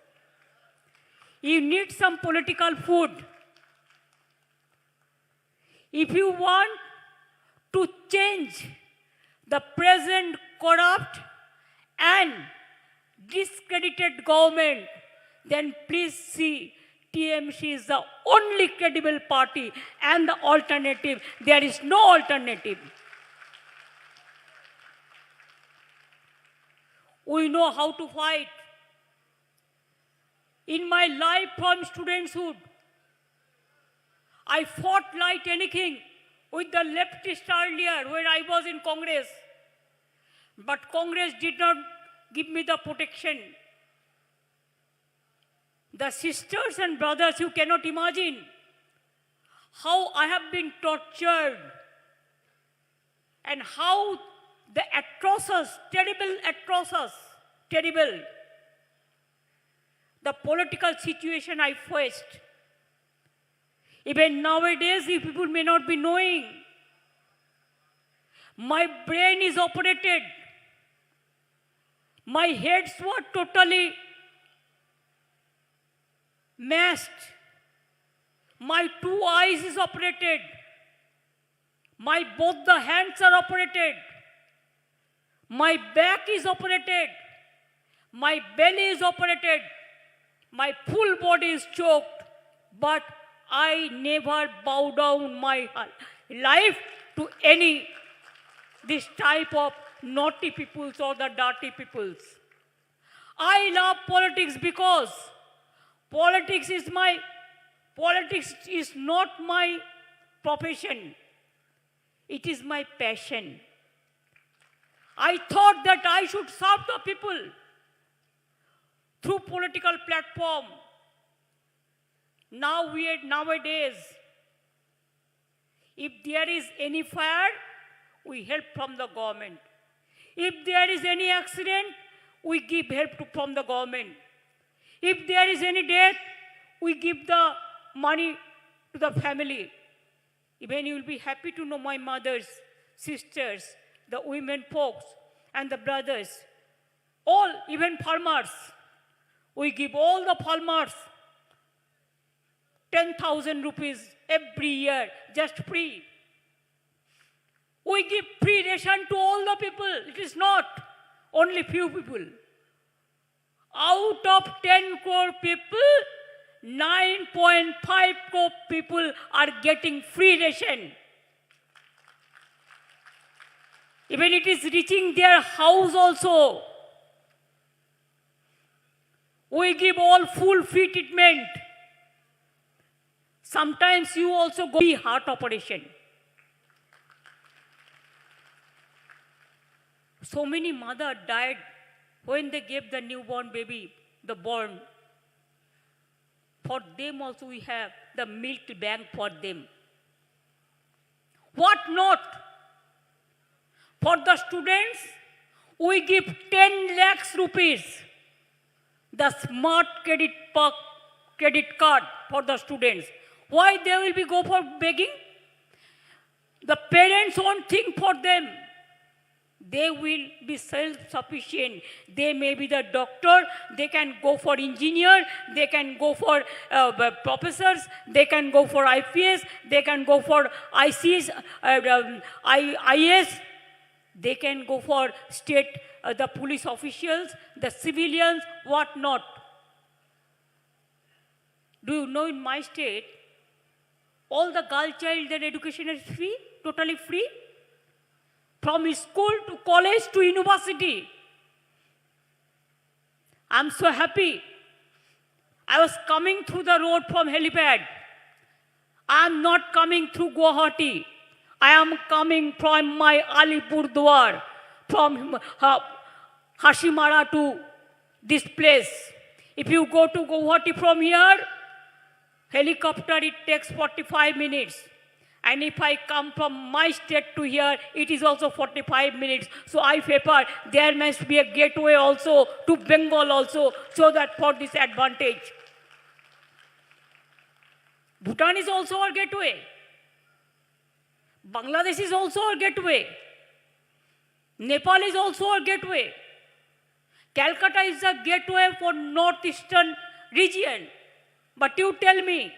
You need some political food. If you want to change the present corrupt and discredited government, then please see TMC is the only credible party and the alternative. There is no alternative. We know how to fight. In my life from studenthood, I fought like anything with the leftist earlier when I was in Congress. But Congress did not give me the protection. The sisters and brothers, you cannot imagine how I have been tortured, and how the atrocious, terrible, the political situation I faced. Even nowadays, you people may not be knowing, my brain is operated. My heads were totally mashed. My 2 eyes is operated. My both the hands are operated. My back is operated. My belly is operated. My full body is choked. But I never bow down my life to any this type of naughty peoples or the dirty peoples. I love politics because politics is not my profession. It is my passion. I thought that I should serve the people through political platform. Nowadays, if there is any fire, we help from the government. If there is any accident, we give help from the government. If there is any death, we give the money to the family. Even you will be happy to know my mothers, sisters, the women folks, and the brothers, all, even farmers. We give all the farmers 10,000 rupees every year, just free. We give free ration to all the people. It is not only few people. Out of 10 crore people, 9.5 crore people are getting free ration. Even it is reaching their house also. We give all full free treatment. Sometimes you also go heart operation. So many mothers died when they gave the newborn baby, the born. For them also we have the milk bank for them. What not? For the students, we give 10 lakhs rupees, the smart credit card for the students. Why they will be go for begging? The parents won't think for them. They will be self-sufficient. They may be the doctor, they can go for engineer, they can go for professors, they can go for IPS, they can go for ICS, IS, they can go for state, the police officials, the civilians, what not. Do you know in my state, all the girl child, their education is free, totally free? From school to college to university. I'm so happy. I was coming through the road from helipad. I'm not coming through Guwahati. I am coming from my Alipurdwar, from Hashimara to this place. If you go to Guwahati from here, helicopter, it takes 45 minutes. And if I come from my state to here, it is also 45 minutes. So I prefer there must be a gateway also to Bengal also, so that for this advantage. Bhutan is also our gateway. Bangladesh is also our gateway. Nepal is also our gateway. Calcutta is a gateway for northeastern region. But you tell me,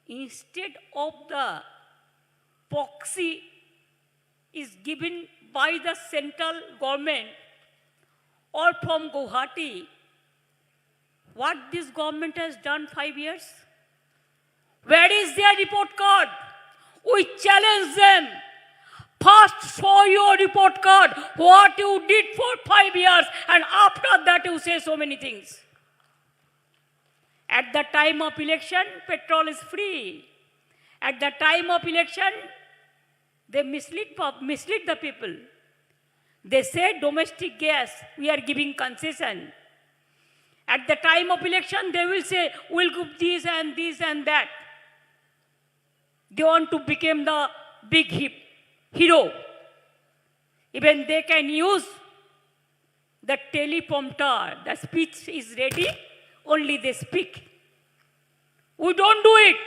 instead of the proxy is given by the central government or from Guwahati, what this government has done 5 years? Where is their report card? We challenge them. First show your report card, what you did for 5 years, and after that you say so many things. At the time of election, petrol is free. At the time of election, they mislead the people. They say domestic gas, we are giving concession. At the time of election, they will say, we'll give this and this and that. They want to become the big hero. Even they can use the teleprompter. The speech is ready, only they speak. We don't do it.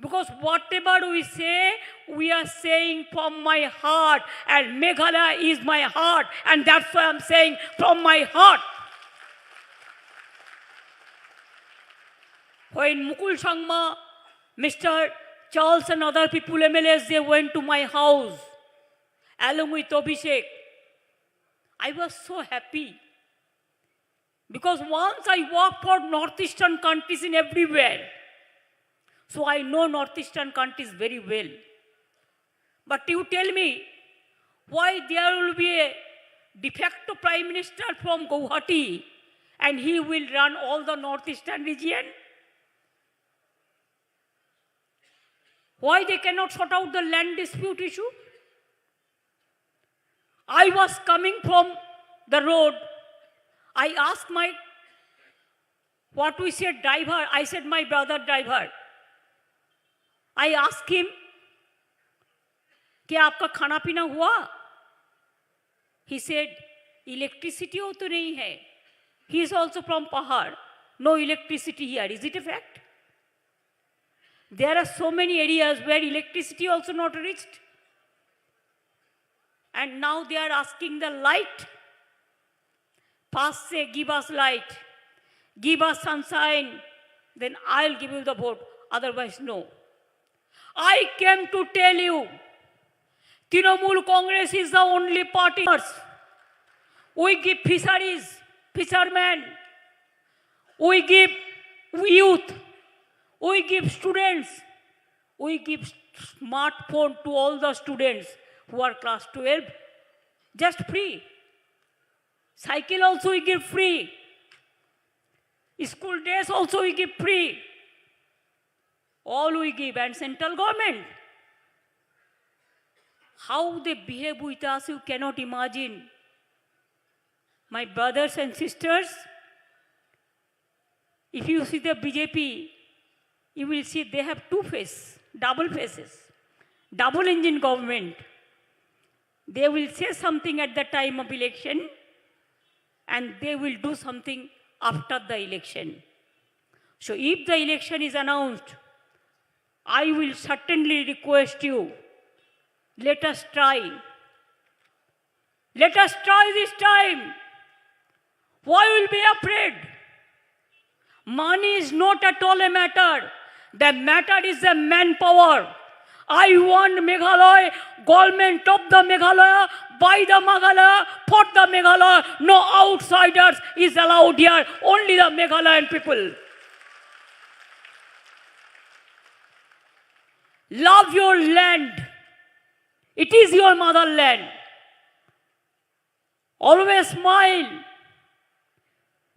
Because whatever we say, we are saying from my heart. And Meghalaya is my heart. And that's why I'm saying from my heart. When Mukul Sangma, Mr. Charles and other people, MLAs, they went to my house along with Abhishek. I was so happy. Because once I worked for northeastern countries in everywhere. So I know northeastern countries very well. But you tell me, why there will be a de facto prime minister from Guwahati and he will run all the northeastern region? Why they cannot sort out the land dispute issue? I was coming from the road. I asked my, what we said, driver. I said, my brother driver. I asked him, क्या आपका खाना पीना हुआ? He said, electricity हो तो नहीं है. He is also from Pahar. No electricity here. Is it a fact? There are so many areas where electricity also not reached. And now they are asking the light. First say, give us light. Give us sunshine. Then I'll give you the vote. Otherwise, no. I came to tell you, Trinamool Congress is the only party. We give fisheries, fishermen. We give youth. We give students. We give smartphone to all the students who are class 12. Just free. Cycle also we give free. School days also we give free. All we give, and central government. How they behave with us, you cannot imagine. My brothers and sisters, if you see the BJP, you will see they have two faces, double faces, double engine government. They will say something at the time of election, and they will do something after the election. So if the election is announced, I will certainly request you, let us try. Let us try this time. Why will be afraid? Money is not at all a matter. The matter is the manpower. I want Meghalaya, government of the Meghalaya, by the Meghalaya, for the Meghalaya. No outsiders is allowed here. Only the Meghalayan people. Love your land. It is your motherland. Always smile.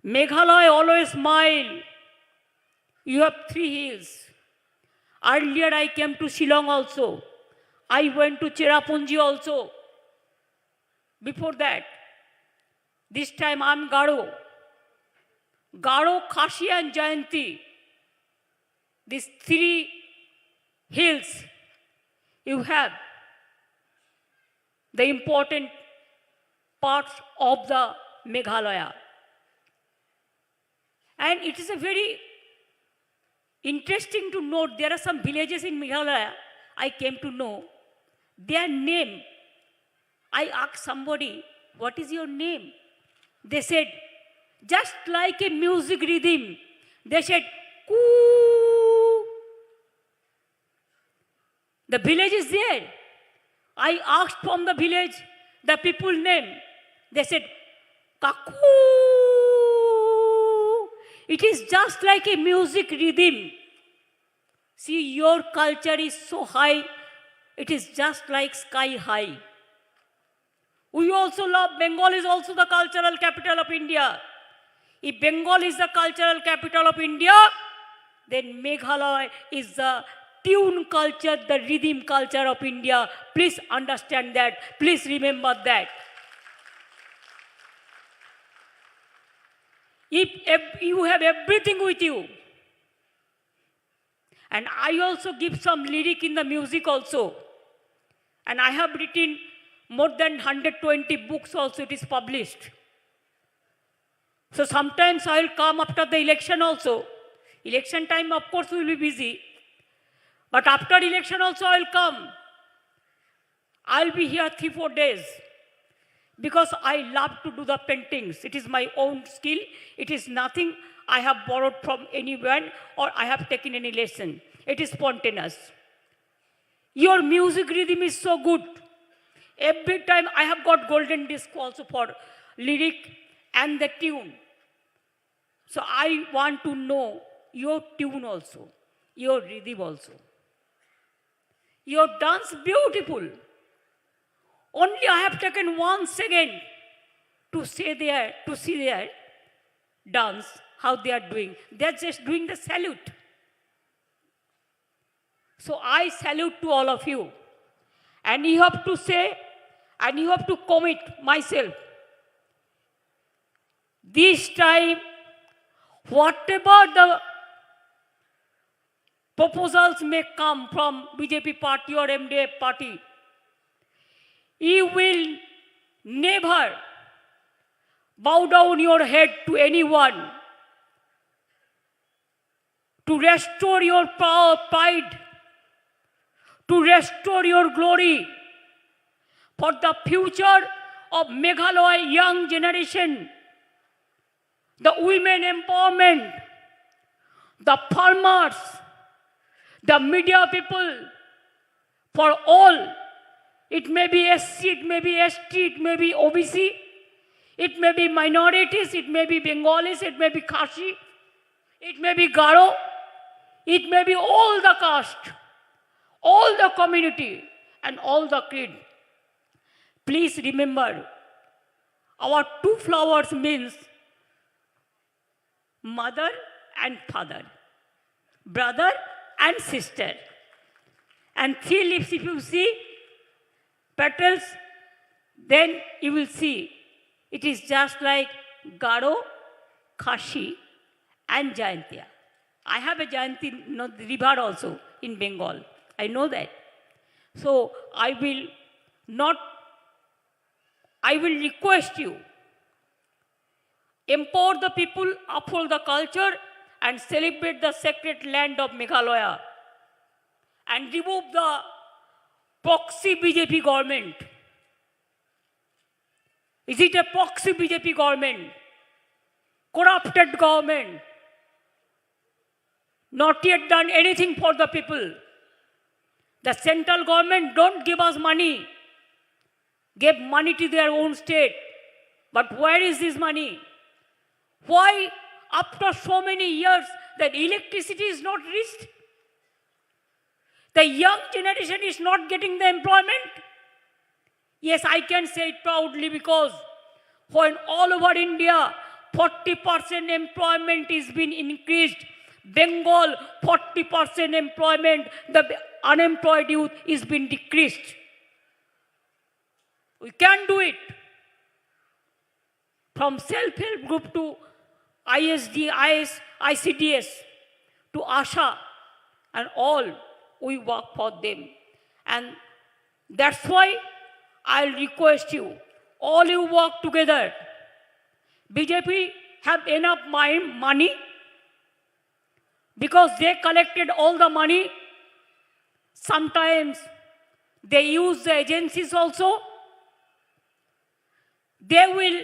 Meghalaya, always smile. You have 3 hills. Earlier I came to Shillong also. I went to Cherrapunji also. Before that, this time I'm Garo. Garo, Khashi and Jayanti. These 3 hills you have the important parts of the Meghalaya. And it is a very interesting to note, there are some villages in Meghalaya, I came to know, their name. I asked somebody, what is your name? They said, just like a music rhythm. They said, Koo. The village is there. I asked from the village the people name. They said, Kaku. It is just like a music rhythm. See, your culture is so high, it is just like sky high. We also love, Bengal is also the cultural capital of India. If Bengal is the cultural capital of India, then Meghalaya is the tune culture, the rhythm culture of India. Please understand that. Please remember that. If you have everything with you, And I also give some lyric in the music also. And I have written more than 120 books also, it is published. So sometimes I will come after the election also. Election time, of course, we will be busy. But after election also I will come. I will be here 3-4 days. Because I love to do the paintings. It is my own skill. It is nothing I have borrowed from anyone or I have taken any lesson. It is spontaneous. Your music rhythm is so good. Every time I have got golden disc also for lyric and the tune. So I want to know your tune also, your rhythm also. Your dance beautiful. Only I have taken 1 second to see their dance, how they are doing. They are just doing the salute. So I salute to all of you. And you have to say, and you have to commit myself. This time, whatever the proposals may come from BJP party or MDF party, you will never bow down your head to anyone. To restore your power, pride, to restore your glory for the future of Meghalaya young generation, the women empowerment, the farmers, the media people, for all. It may be SC, it may be ST, it may be OBC, it may be minorities, it may be Bengalis, it may be Khashi, it may be Garo, it may be all the caste, all the community, and all the creed. Please remember, our 2 flowers means mother and father, brother and sister. And 3 leaves, if you see, petals, then you will see it is just like Garo, Khashi, and Jayantia. I have a Jayanti river also in Bengal. I know that. So I will request you, empower the people, uphold the culture, and celebrate the sacred land of Meghalaya, and remove the proxy BJP government. Is it a proxy BJP government? Corrupted government? Not yet done anything for the people. The central government don't give us money. Give money to their own state. But where is this money? Why, after so many years, that electricity is not reached? The young generation is not getting the employment? Yes, I can say it proudly, because when all over India, 40% employment is being increased. Bengal, 40% employment, the unemployed youth is being decreased. We can do it. From self-help group to ISD, ICDS, to ASHA, and all, we work for them. And that's why I'll request you, all you work together. BJP have enough money, because they collected all the money. Sometimes they use the agencies also. They will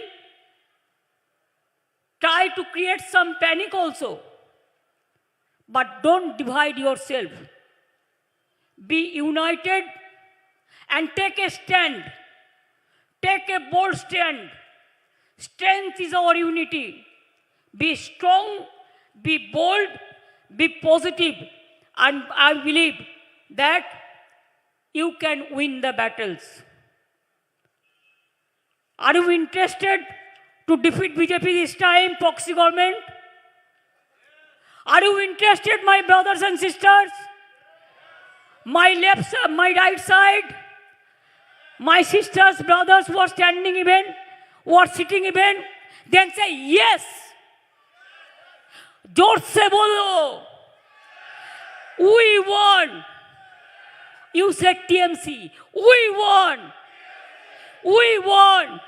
try to create some panic also. But don't divide yourself. Be united and take a stand. Take a bold stand. Strength is our unity. Be strong, be bold, be positive, and I believe that you can win the battles. Are you interested to defeat BJP this time, proxy government? Are you interested, my brothers and sisters? My left side, my right side, my sisters, brothers who are standing even, who are sitting even, then say yes. जोर से बोलो, We won. You said TMC. We won. We won.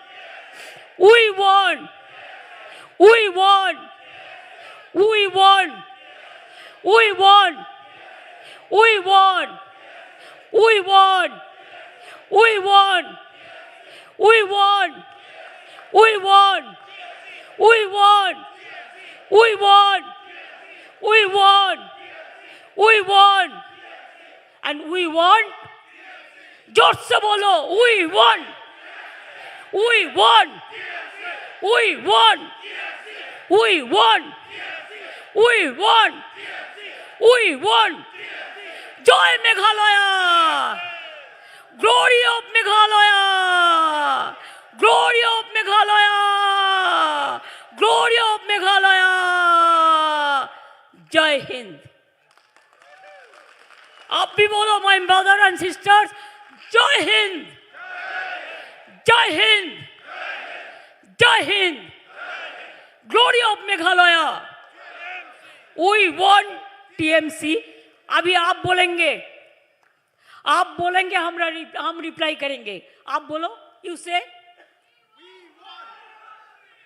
We won. We won. We won. We won. We won. We won. We won. We won. We won. We won. We won. We won. We won. And we won. जोर से बोलो, we won. We won. We won. We won. We won. We won. Joy Meghalaya. Glory of Meghalaya. Glory of Meghalaya. Glory of Meghalaya. Jai Hind. आप भी बोलो, my brother and sisters, Jai Hind. Jai Hind. Jai Hind. Glory of Meghalaya. We won TMC. अभी आप बोलेंगे हम reply करेंगे. आप बोलो, you say.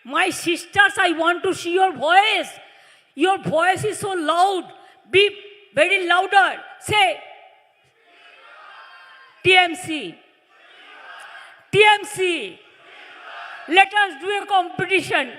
My sisters, I want to see your voice. Your voice is so loud. Be very louder. Say, TMC. TMC. Let us do a competition.